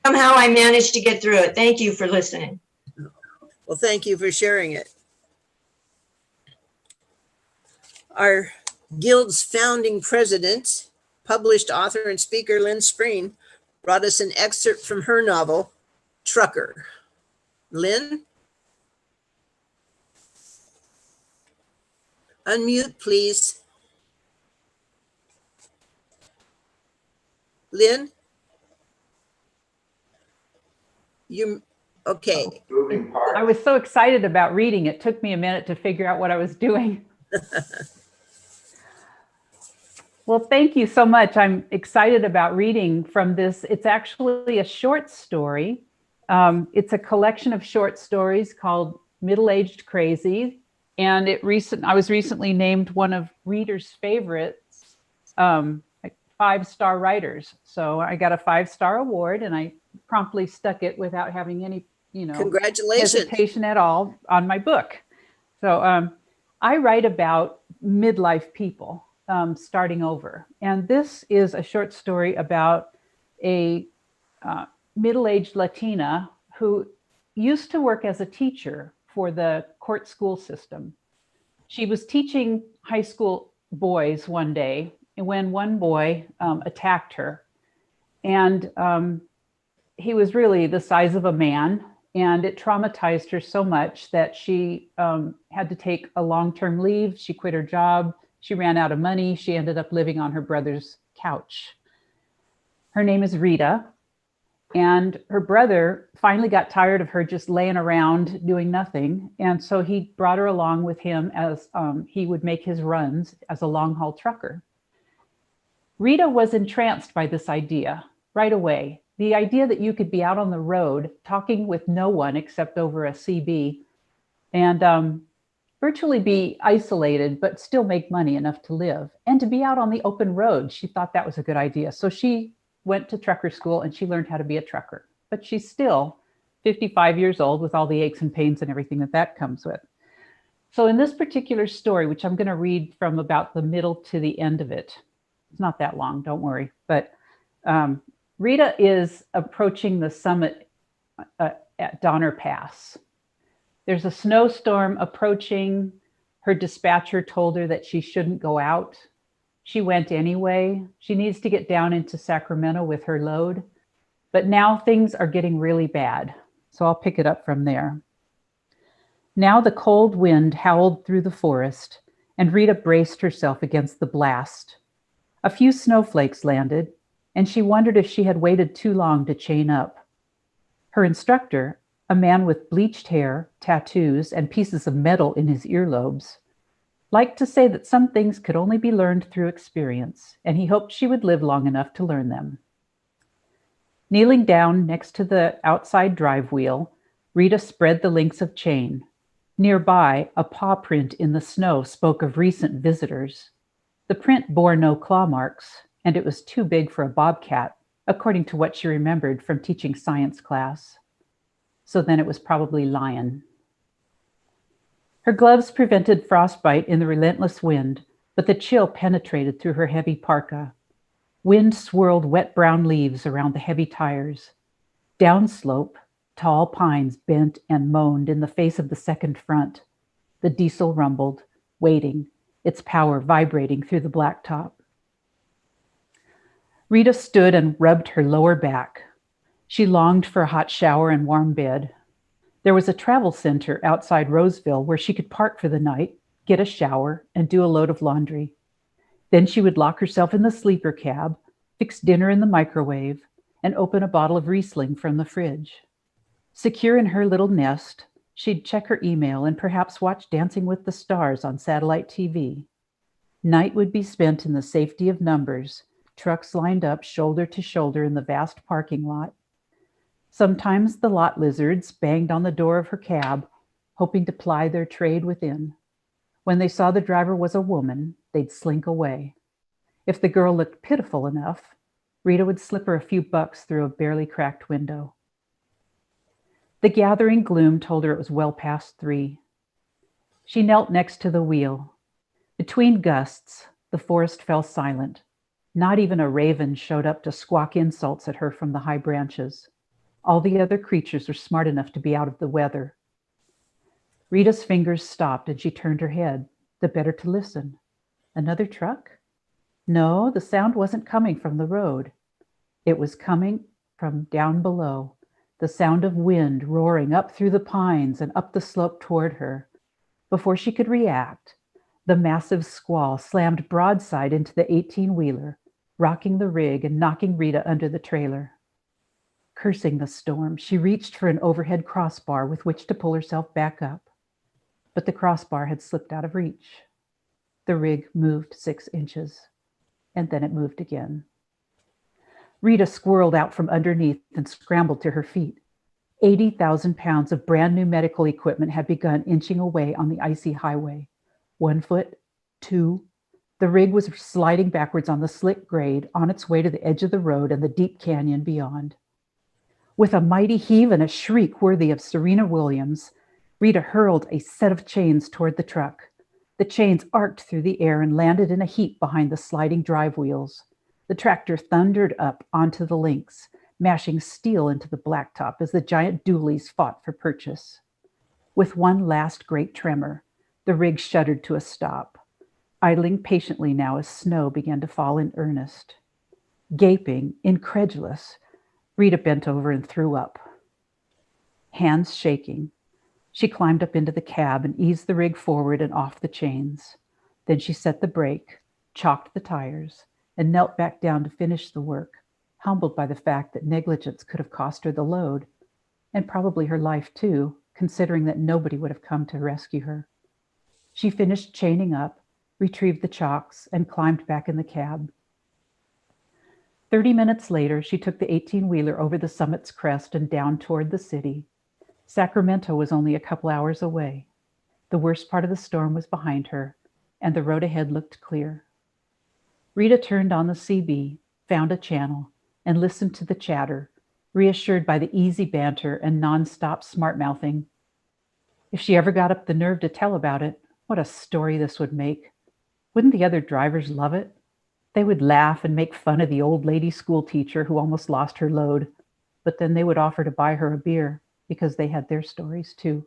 [SPEAKER 6] Somehow I managed to get through it. Thank you for listening.
[SPEAKER 14] Well, thank you for sharing it. Our guild's founding president, published author and speaker Lynn Spreen, brought us an excerpt from her novel, Trucker. Lynn? Unmute, please. Lynn? You okay?
[SPEAKER 11] Moving part.
[SPEAKER 2] I was so excited about reading. It took me a minute to figure out what I was doing. Well, thank you so much. I'm excited about reading from this. It's actually a short story. It's a collection of short stories called Middle-Aged Crazy. And I was recently named one of readers' favorites, 5-star writers. So I got a 5-star award, and I promptly stuck it without having any,
[SPEAKER 14] congratulations,
[SPEAKER 2] hesitation at all on my book. So I write about midlife people starting over. And this is a short story about a middle-aged Latina who used to work as a teacher for the court school system. She was teaching high school boys one day when one boy attacked her. And he was really the size of a man, and it traumatized her so much that she had to take a long-term leave. She quit her job. She ran out of money. She ended up living on her brother's couch. Her name is Rita, and her brother finally got tired of her just laying around doing nothing. And so he brought her along with him as he would make his runs as a long haul trucker. Rita was entranced by this idea right away. The idea that you could be out on the road talking with no one except over a CB and virtually be isolated, but still make money enough to live, and to be out on the open road. She thought that was a good idea. So she went to trucker school and she learned how to be a trucker, but she's still 55 years old with all the aches and pains and everything that comes with. So in this particular story, which I'm going to read from about the middle to the end of it, it's not that long, don't worry, but Rita is approaching the summit at Donner Pass. There's a snowstorm approaching. Her dispatcher told her that she shouldn't go out. She went anyway. She needs to get down into Sacramento with her load. But now things are getting really bad. So I'll pick it up from there. Now the cold wind howled through the forest, and Rita braced herself against the blast. A few snowflakes landed, and she wondered if she had waited too long to chain up. Her instructor, a man with bleached hair, tattoos, and pieces of metal in his earlobes, liked to say that some things could only be learned through experience, and he hoped she would live long enough to learn them. Kneeling down next to the outside drive wheel, Rita spread the links of chain. Nearby, a paw print in the snow spoke of recent visitors. The print bore no claw marks, and it was too big for a bobcat, according to what she remembered from teaching science class. So then it was probably lion. Her gloves prevented frostbite in the relentless wind, but the chill penetrated through her heavy parka. Wind swirled wet brown leaves around the heavy tires. Downslope, tall pines bent and moaned in the face of the second front. The diesel rumbled, waiting, its power vibrating through the blacktop. Rita stood and rubbed her lower back. She longed for a hot shower and warm bed. There was a travel center outside Roseville where she could park for the night, get a shower, and do a load of laundry. Then she would lock herself in the sleeper cab, fix dinner in the microwave, and open a bottle of Riesling from the fridge. Secure in her little nest, she'd check her email and perhaps watch Dancing with the Stars on satellite TV. Night would be spent in the safety of numbers, trucks lined up shoulder to shoulder in the vast parking lot. Sometimes the lot lizards banged on the door of her cab, hoping to ply their trade within. When they saw the driver was a woman, they'd slink away. If the girl looked pitiful enough, Rita would slip her a few bucks through a barely cracked window. The gathering gloom told her it was well past 3. She knelt next to the wheel. Between gusts, the forest fell silent. Not even a raven showed up to squawk insults at her from the high branches. All the other creatures were smart enough to be out of the weather. Rita's fingers stopped and she turned her head, the better to listen. Another truck? No, the sound wasn't coming from the road. It was coming from down below, the sound of wind roaring up through the pines and up the slope toward her. Before she could react, the massive squall slammed broadside into the 18-wheeler, rocking the rig and knocking Rita under the trailer. Cursing the storm, she reached for an overhead crossbar with which to pull herself back up. But the crossbar had slipped out of reach. The rig moved 6 inches, and then it moved again. Rita squirreled out from underneath and scrambled to her feet. 80,000 pounds of brand new medical equipment had begun inching away on the icy highway. 1 foot, 2. The rig was sliding backwards on the slick grade on its way to the edge of the road and the deep canyon beyond. With a mighty heave and a shriek worthy of Serena Williams, Rita hurled a set of chains toward the truck. The chains arced through the air and landed in a heap behind the sliding drive wheels. The tractor thundered up onto the links, mashing steel into the blacktop as the giant dualies fought for purchase. With one last great tremor, the rig shuddered to a stop, idling patiently now as snow began to fall in earnest. Gaping, incredulous, Rita bent over and threw up. Hands shaking, she climbed up into the cab and eased the rig forward and off the chains. Then she set the brake, chalked the tires, and knelt back down to finish the work, humbled by the fact that negligence could have cost her the load, and probably her life too, considering that nobody would have come to rescue her. She finished chaining up, retrieved the chocks, and climbed back in the cab. 30 minutes later, she took the 18-wheeler over the summit's crest and down toward the city. Sacramento was only a couple hours away. The worst part of the storm was behind her, and the road ahead looked clear. Rita turned on the CB, found a channel, and listened to the chatter, reassured by the easy banter and nonstop smart-mouthing. If she ever got up the nerve to tell about it, what a story this would make. Wouldn't the other drivers love it? They would laugh and make fun of the old lady school teacher who almost lost her load, but then they would offer to buy her a beer because they had their stories too.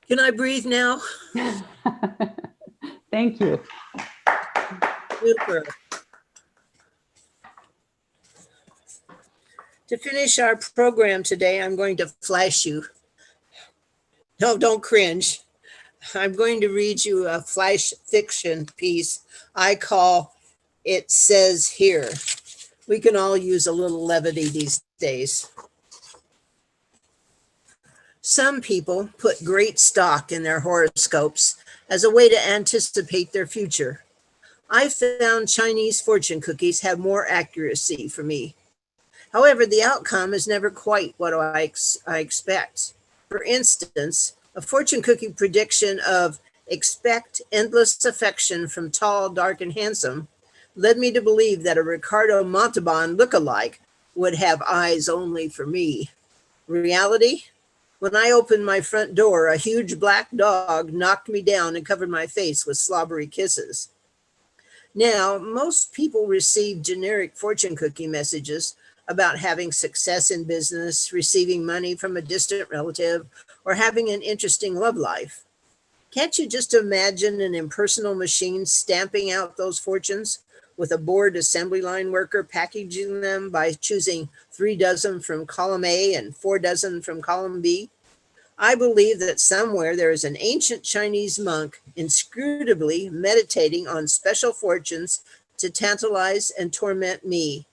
[SPEAKER 14] Can I breathe now?
[SPEAKER 2] Thank you.
[SPEAKER 14] Super. To finish our program today, I'm going to flash you. No, don't cringe. I'm going to read you a flash fiction piece I call It Says Here. We can all use a little levity these days. Some people put great stock in their horoscopes as a way to anticipate their future. I found Chinese fortune cookies have more accuracy for me. However, the outcome is never quite what I expect. For instance, a fortune cookie prediction of expect endless affection from tall, dark, and handsome led me to believe that a Ricardo Montalban lookalike would have eyes only for me. Reality? When I opened my front door, a huge black dog knocked me down and covered my face with slobbery kisses. Now, most people receive generic fortune cookie messages about having success in business, receiving money from a distant relative, or having an interesting love life. Can't you just imagine an impersonal machine stamping out those fortunes with a bored assembly line worker packaging them by choosing 3 dozen from column A and 4 dozen from column B? I believe that somewhere there is an ancient Chinese monk inscrutably meditating on special fortunes to tantalize and torment me.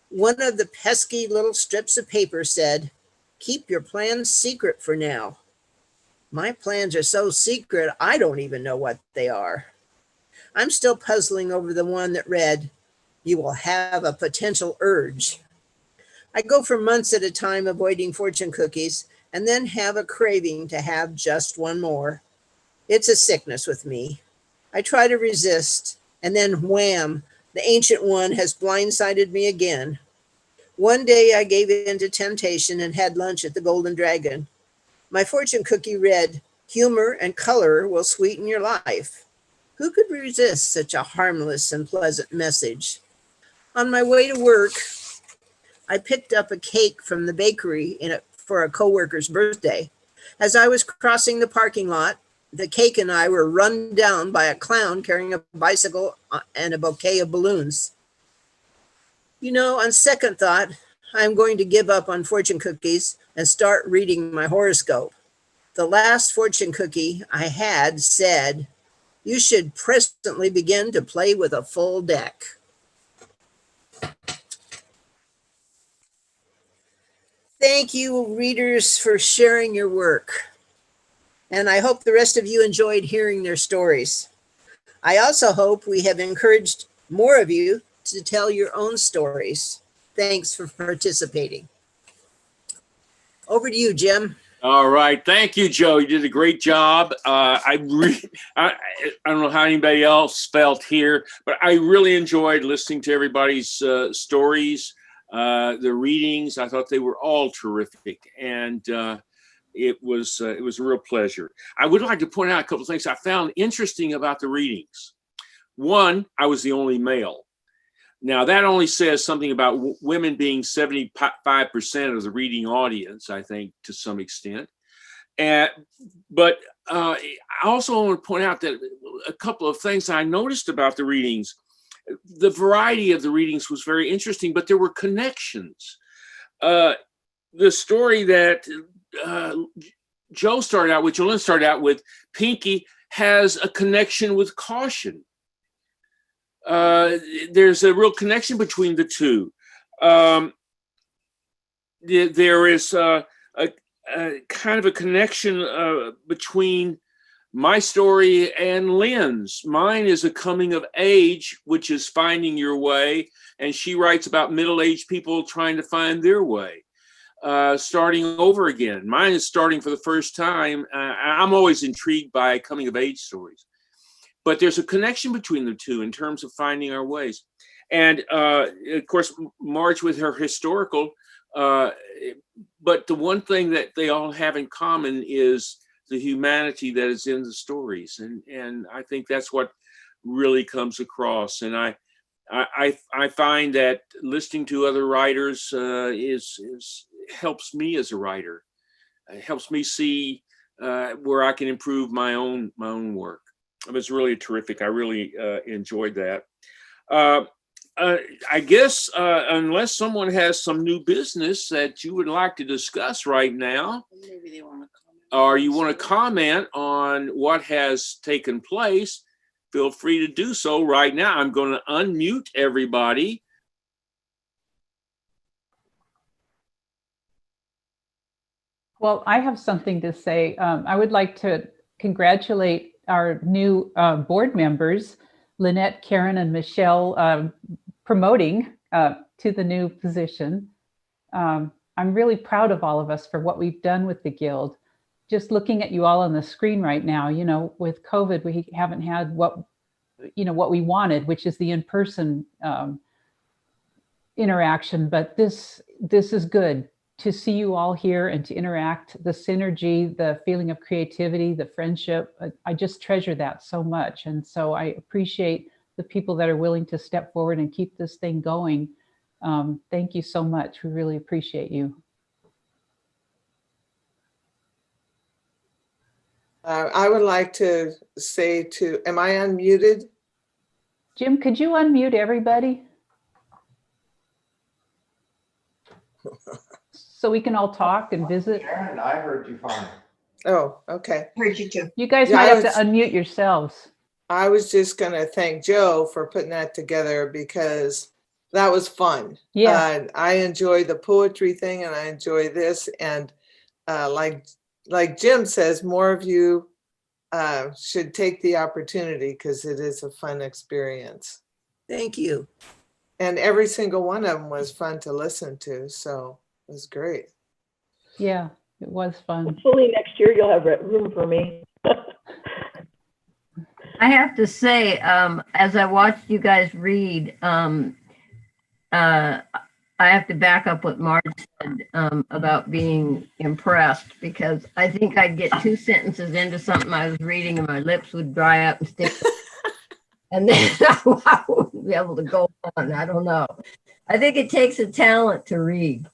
[SPEAKER 14] One of the pesky little strips of paper said, "Keep your plans secret for now." My plans are so secret, I don't even know what they are. I'm still puzzling over the one that read, "You will have a potential urge." I go for months at a time avoiding fortune cookies and then have a craving to have just one more. It's a sickness with me. I try to resist, and then wham, the ancient one has blindsided me again. One day I gave in to temptation and had lunch at the Golden Dragon. My fortune cookie read, "Humor and color will sweeten your life." Who could resist such a harmless and pleasant message? On my way to work, I picked up a cake from the bakery for a coworker's birthday. As I was crossing the parking lot, the cake and I were run down by a clown carrying a bicycle and a bouquet of balloons. You know, on second thought, I'm going to give up on fortune cookies and start reading my horoscope. The last fortune cookie I had said, "You should presently begin to play with a full deck." Thank you, readers, for sharing your work. And I hope the rest of you enjoyed hearing their stories. I also hope we have encouraged more of you to tell your own stories. Thanks for participating. Over to you, Jim.
[SPEAKER 1] All right. Thank you, Joe. You did a great job. I don't know how anybody else felt here, but I really enjoyed listening to everybody's stories, the readings. I thought they were all terrific. And it was a real pleasure. I would like to point out a couple of things I found interesting about the readings. One, I was the only male. Now, that only says something about women being 75% of the reading audience, I think, to some extent. But I also want to point out that a couple of things I noticed about the readings. The variety of the readings was very interesting, but there were connections. The story that JoLynne started out with, Pinky has a connection with caution. There's a real connection between the two. There is a kind of a connection between my story and Lynn's. Mine is a coming of age, which is finding your way, and she writes about middle-aged people trying to find their way, starting over again. Mine is starting for the first time. I'm always intrigued by coming of age stories, but there's a connection between the two in terms of finding our ways. And of course, Marge with her historical, but the one thing that they all have in common is the humanity that is in the stories. And I think that's what really comes across. And I find that listening to other writers helps me as a writer. It helps me see where I can improve my own work. It was really terrific. I really enjoyed that. I guess unless someone has some new business that you would like to discuss right now,
[SPEAKER 14] Maybe they want to comment.
[SPEAKER 1] or you want to comment on what has taken place, feel free to do so right now. I'm going to unmute everybody.
[SPEAKER 2] Well, I have something to say. I would like to congratulate our new board members, Lynette, Karen, and Michelle, promoting to the new position. I'm really proud of all of us for what we've done with the Guild. Just looking at you all on the screen right now, you know, with COVID, we haven't had what we wanted, which is the in-person interaction. But this is good to see you all here and to interact, the synergy, the feeling of creativity, the friendship. I just treasure that so much. And so I appreciate the people that are willing to step forward and keep this thing going. Thank you so much. We really appreciate you.
[SPEAKER 8] I would like to say am I unmuted?
[SPEAKER 2] Jim, could you unmute everybody? So we can all talk and visit.
[SPEAKER 11] Karen, I heard you fine.
[SPEAKER 8] Oh, okay.
[SPEAKER 6] Heard you too.
[SPEAKER 2] You guys might have to unmute yourselves.
[SPEAKER 8] I was just going to thank Joe for putting that together because that was fun.
[SPEAKER 2] Yeah.
[SPEAKER 8] I enjoy the poetry thing and I enjoy this. And like Jim says, more of you should take the opportunity because it is a fun experience.
[SPEAKER 14] Thank you.
[SPEAKER 8] And every single one of them was fun to listen to. So it was great.
[SPEAKER 2] Yeah, it was fun.
[SPEAKER 5] Hopefully next year you'll have room for me.
[SPEAKER 3] I have to say, as I watched you guys read, I have to back up what Marge said about being impressed, because I think I'd get 2 sentences into something I was reading and my lips would dry up and stick. And then I wouldn't be able to go on. I don't know. I think it takes a talent to read.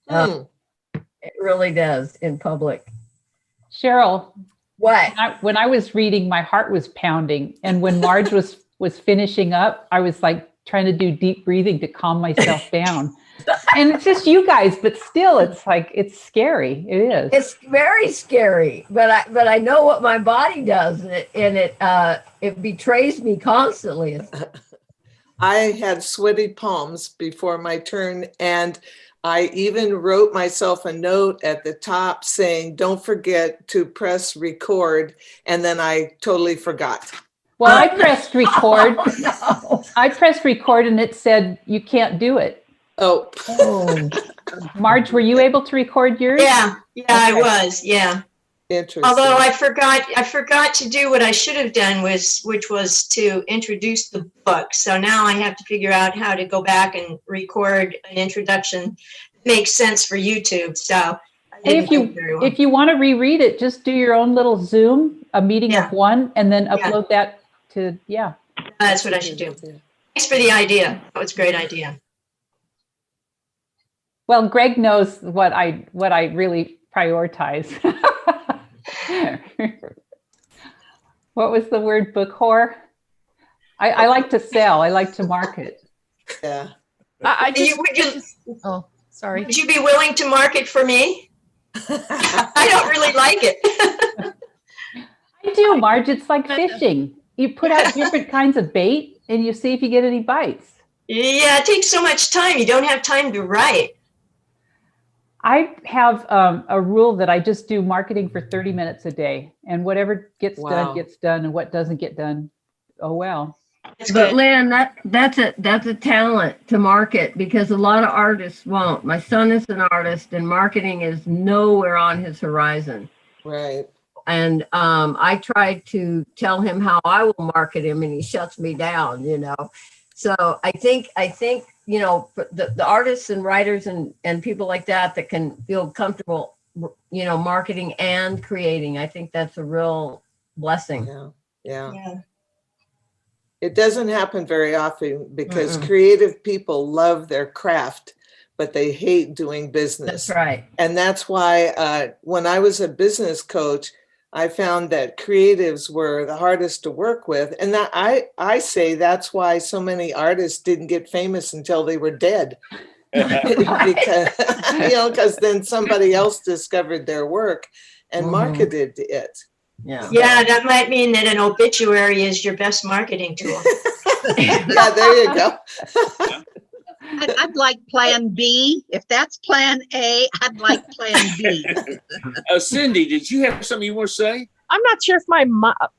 [SPEAKER 3] It really does in public.
[SPEAKER 2] Cheryl,
[SPEAKER 3] what?
[SPEAKER 2] When I was reading, my heart was pounding. And when Marge was finishing up, I was like trying to do deep breathing to calm myself down. And it's just you guys, but still, it's like, it's scary. It is.
[SPEAKER 3] It's very scary, but I know what my body does, and it betrays me constantly.
[SPEAKER 8] I had sweaty palms before my turn, and I even wrote myself a note at the top saying, don't forget to press record. And then I totally forgot.
[SPEAKER 2] Well, I pressed record.
[SPEAKER 3] No.
[SPEAKER 2] I pressed record and it said, you can't do it.
[SPEAKER 8] Oh.
[SPEAKER 2] Marge, were you able to record yours?
[SPEAKER 6] Yeah, I was, yeah.
[SPEAKER 8] Interesting.
[SPEAKER 6] Although I forgot to do what I should have done, which was to introduce the book. So now I have to figure out how to go back and record an introduction that makes sense for YouTube. So I didn't do very well.
[SPEAKER 2] If you want to reread it, just do your own little Zoom, a meeting of one, and then upload that to,
[SPEAKER 6] That's what I should do. Thanks for the idea. That was a great idea.
[SPEAKER 2] Well, Greg knows what I really prioritize. What was the word? Book whore? I like to sell. I like to market.
[SPEAKER 8] Yeah.
[SPEAKER 13] Oh, sorry.
[SPEAKER 6] Would you be willing to market for me? I don't really like it.
[SPEAKER 2] I do, Marge. It's like fishing. You put out different kinds of bait and you see if you get any bites.
[SPEAKER 6] Yeah, it takes so much time. You don't have time to write.
[SPEAKER 2] I have a rule that I just do marketing for 30 minutes a day, and whatever gets done gets done, and what doesn't get done, oh well.
[SPEAKER 6] That's
[SPEAKER 3] But
[SPEAKER 6] good.
[SPEAKER 3] Lynn, that's a talent to market, because a lot of artists won't. My son is an artist, and marketing is nowhere on his horizon.
[SPEAKER 8] Right.
[SPEAKER 3] And I try to tell him how I will market him, and he shuts me down, you know. So I think you know, the artists and writers and people like that can feel comfortable, you know, marketing and creating. I think that's a real blessing.
[SPEAKER 8] Yeah. It doesn't happen very often because creative people love their craft, but they hate doing business.
[SPEAKER 3] That's right.
[SPEAKER 8] And that's why when I was a business coach, I found that creatives were the hardest to work with. And that I say that's why so many artists didn't get famous until they were dead. Because, you know, because then somebody else discovered their work and marketed it.
[SPEAKER 3] Yeah.
[SPEAKER 6] Yeah, that might mean that an obituary is your best marketing tool.
[SPEAKER 8] Yeah, there you go.
[SPEAKER 9] I'd like plan B. If that's plan A, I'd like plan B.
[SPEAKER 1] Cindy, did you have something you want to say?
[SPEAKER 13] I'm not sure if my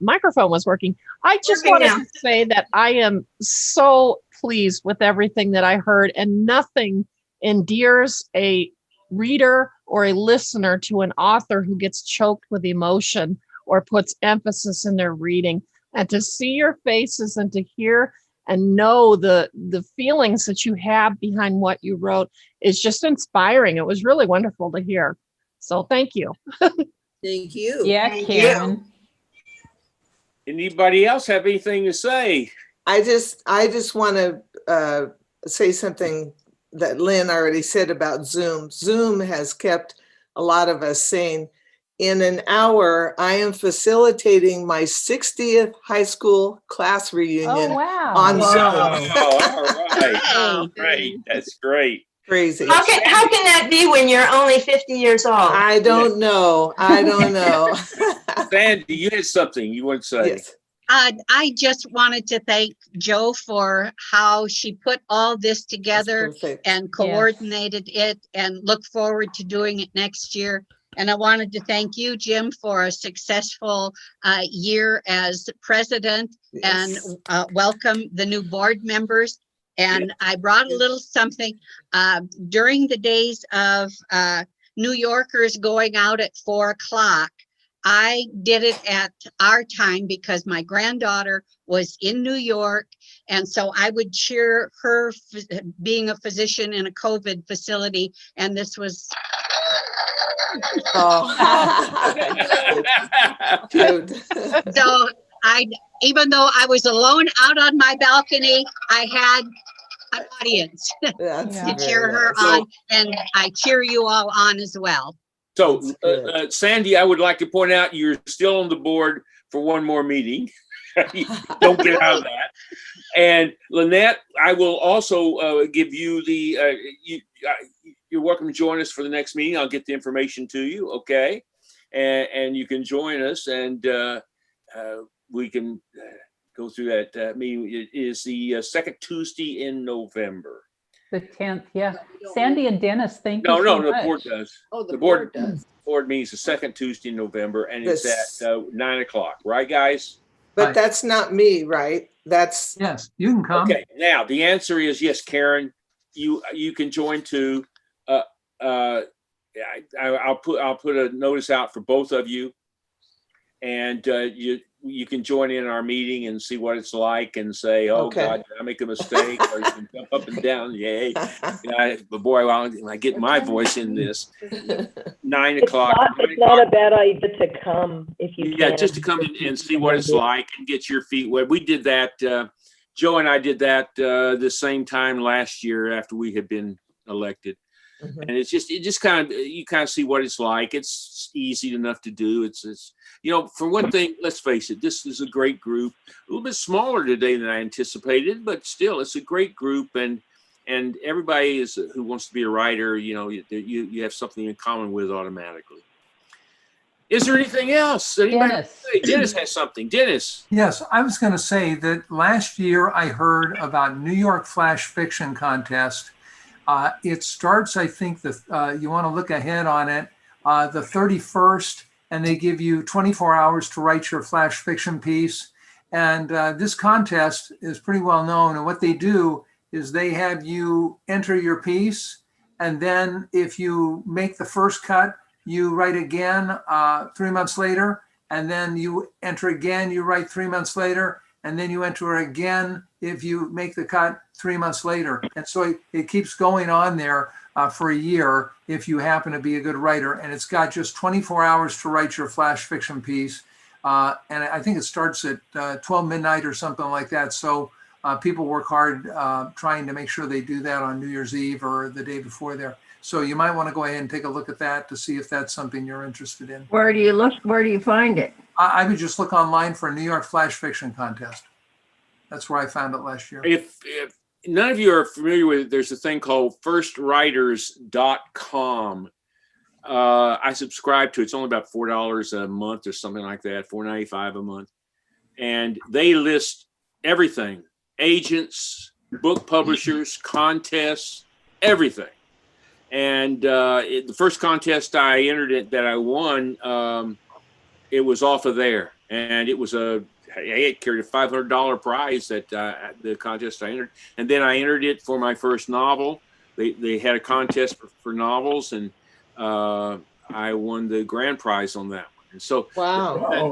[SPEAKER 13] microphone was working. I just wanted to say that I am so pleased with everything that I heard, and nothing endears a reader or a listener to an author who gets choked with emotion or puts emphasis in their reading. And to see your faces and to hear and know the feelings that you have behind what you wrote is just inspiring. It was really wonderful to hear. So thank you.
[SPEAKER 14] Thank you.
[SPEAKER 2] Yeah,
[SPEAKER 6] Thank
[SPEAKER 2] Karen.
[SPEAKER 1] Anybody else have anything to say?
[SPEAKER 8] I just want to say something that Lynn already said about Zoom. Zoom has kept a lot of us sane. In an hour, I am facilitating my 60th high school class reunion
[SPEAKER 2] Oh, wow.
[SPEAKER 8] on
[SPEAKER 1] Oh,
[SPEAKER 8] Zoom.
[SPEAKER 1] all right. All right. That's great.
[SPEAKER 8] Crazy.
[SPEAKER 6] How can that be when you're only 50 years old?
[SPEAKER 8] I don't know. I don't know.
[SPEAKER 1] Sandy, you had something you want to say?
[SPEAKER 8] Yes.
[SPEAKER 9] I just wanted to thank Jo for how she put all this together and coordinated it, and look forward to doing it next year. And I wanted to thank you, Jim, for a successful year as president, and welcome the new board members. And I brought a little something during the days of New Yorkers going out at 4 o'clock. I did it at our time because my granddaughter was in New York. And so I would cheer her being a physician in a COVID facility. And this was.
[SPEAKER 8] Cute.
[SPEAKER 9] So even though I was alone out on my balcony, I had an audience to cheer her on, and I cheer you all on as well.
[SPEAKER 1] So, Sandy, I would like to point out you're still on the board for one more meeting. Don't get out of that. And Lynette, I will also give you the, you're welcome to join us for the next meeting. I'll get the information to you, okay? And you can join us, and we can go through that meeting. It is the second Tuesday in November.
[SPEAKER 2] The 10th, yeah. Sandy and Dennis, thank you
[SPEAKER 1] No,
[SPEAKER 2] so
[SPEAKER 1] the
[SPEAKER 2] much.
[SPEAKER 1] board does.
[SPEAKER 14] Oh, the board does.
[SPEAKER 1] Board means the second Tuesday in November, and it's at 9 o'clock, right, guys?
[SPEAKER 8] But that's not me, right? That's
[SPEAKER 12] Yes, you can come.
[SPEAKER 1] Okay. Now the answer is yes, Karen. You can join too. I'll put a notice out for both of you, and you can join in our meeting and see what it's like, and say, "Oh God, did I make a mistake?" Or you can jump up and down. Yay! But boy, I get my voice in this. 9 o'clock.
[SPEAKER 5] It's not a bad idea to come if you can.
[SPEAKER 1] Yeah, just to come in and see what it's like and get your feet wet. We did that. Jo and I did that the same time last year after we had been elected. And it just kind of, you kind of see what it's like. It's easy enough to do. It's for one thing, let's face it, this is a great group. A little bit smaller today than I anticipated, but still, it's a great group. And everybody who wants to be a writer, you have something in common with automatically. Is there anything else? Anybody?
[SPEAKER 2] Dennis.
[SPEAKER 1] Dennis has something. Dennis.
[SPEAKER 12] Yes, I was going to say that last year I heard about New York Flash Fiction Contest. It starts, I think, you want to look ahead on it, the 31st, and they give you 24 hours to write your flash fiction piece. And this contest is pretty well known. And what they do is they have you enter your piece. And then if you make the first cut, you write again 3 months later. And then you enter again, you write 3 months later. And then you enter again if you make the cut 3 months later. And so it keeps going on there for a year if you happen to be a good writer. And it's got just 24 hours to write your flash fiction piece. And I think it starts at 12 midnight or something like that. So people work hard trying to make sure they do that on New Year's Eve or the day before there. So you might want to go ahead and take a look at that to see if that's something you're interested in.
[SPEAKER 3] Where do you look? Where do you find it?
[SPEAKER 12] I would just look online for a New York Flash Fiction Contest. That's where I found it last year.
[SPEAKER 1] If none of you are familiar with it, there's a thing called firstwriters.com. I subscribe to it. It's only about $4 a month or something like that, $4.95 a month. And they list everything, agents, book publishers, contests, everything. And the first contest I entered it that I won, it was off of there. And it was it carried a $500 prize that the contest I entered. And then I entered it for my first novel. They had a contest for novels, and I won the grand prize on that one. And so
[SPEAKER 8] Wow.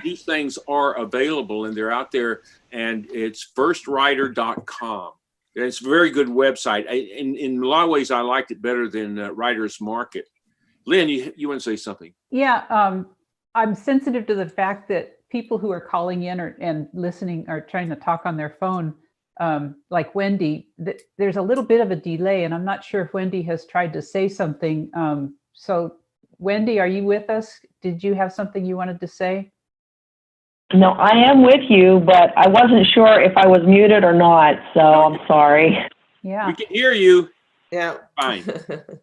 [SPEAKER 1] these things are available, and they're out there, and it's firstwriter.com. It's a very good website. In a lot of ways, I liked it better than Writer's Market. Lynn, you want to say something?
[SPEAKER 2] Yeah, I'm sensitive to the fact that people who are calling in and listening are trying to talk on their phone, like Wendy, there's a little bit of a delay, and I'm not sure if Wendy has tried to say something. So Wendy, are you with us? Did you have something you wanted to say?
[SPEAKER 5] No, I am with you, but I wasn't sure if I was muted or not, so I'm sorry.
[SPEAKER 2] Yeah.
[SPEAKER 1] We can hear you.
[SPEAKER 8] Yeah.
[SPEAKER 1] Fine.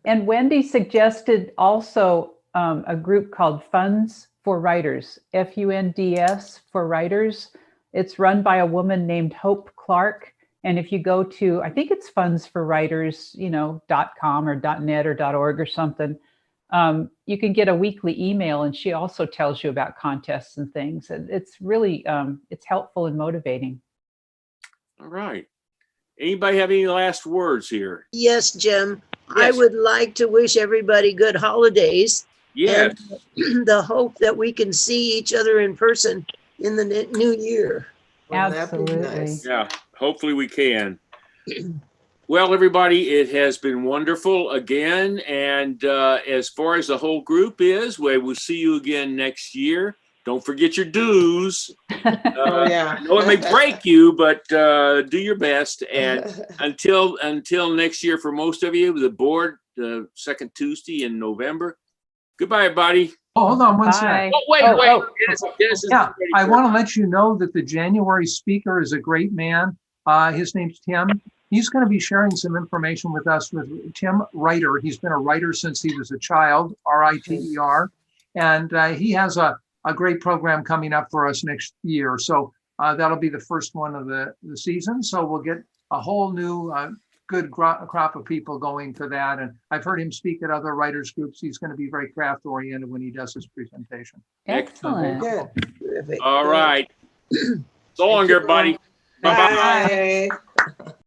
[SPEAKER 2] And Wendy suggested also a group called Funds for Writers, FUNDS for Writers. It's run by a woman named Hope Clark. And if you go to, I think it's fundsforwriters.com or .net or .org or something, you can get a weekly email, and she also tells you about contests and things. And it's really, it's helpful and motivating.
[SPEAKER 1] All right. Anybody have any last words here?
[SPEAKER 14] Yes, Jim.
[SPEAKER 1] Yes.
[SPEAKER 14] I would like to wish everybody good holidays.
[SPEAKER 1] Yes.
[SPEAKER 14] And the hope that we can see each other in person in the new year.
[SPEAKER 8] Wouldn't that be
[SPEAKER 2] Absolutely.
[SPEAKER 8] nice?
[SPEAKER 1] Yeah, hopefully we can. Well, everybody, it has been wonderful again. And as far as the whole group is, we will see you again next year. Don't forget your dues.
[SPEAKER 8] Yeah.
[SPEAKER 1] I know it may break you, but do your best. And until next year, for most of you, the board, the second Tuesday in November. Goodbye, everybody.
[SPEAKER 12] Oh, hold on one
[SPEAKER 2] Bye.
[SPEAKER 12] second.
[SPEAKER 1] Oh, wait. Dennis is
[SPEAKER 12] Yeah,
[SPEAKER 1] ready
[SPEAKER 12] I
[SPEAKER 1] for
[SPEAKER 12] want to let you know that the January speaker is a great man. His name's Tim. He's going to be sharing some information with us with Tim Writer. He's been a writer since he was a child, RITER. And he has a great program coming up for us next year. So that'll be the first one of the season. So we'll get a whole new good crop of people going for that. And I've heard him speak at other writers groups. He's going to be very craft oriented when he does his presentation.
[SPEAKER 2] Excellent.
[SPEAKER 8] Good.
[SPEAKER 14] Terrific.
[SPEAKER 1] All right. So long, everybody. Bye-bye.
[SPEAKER 8] Bye.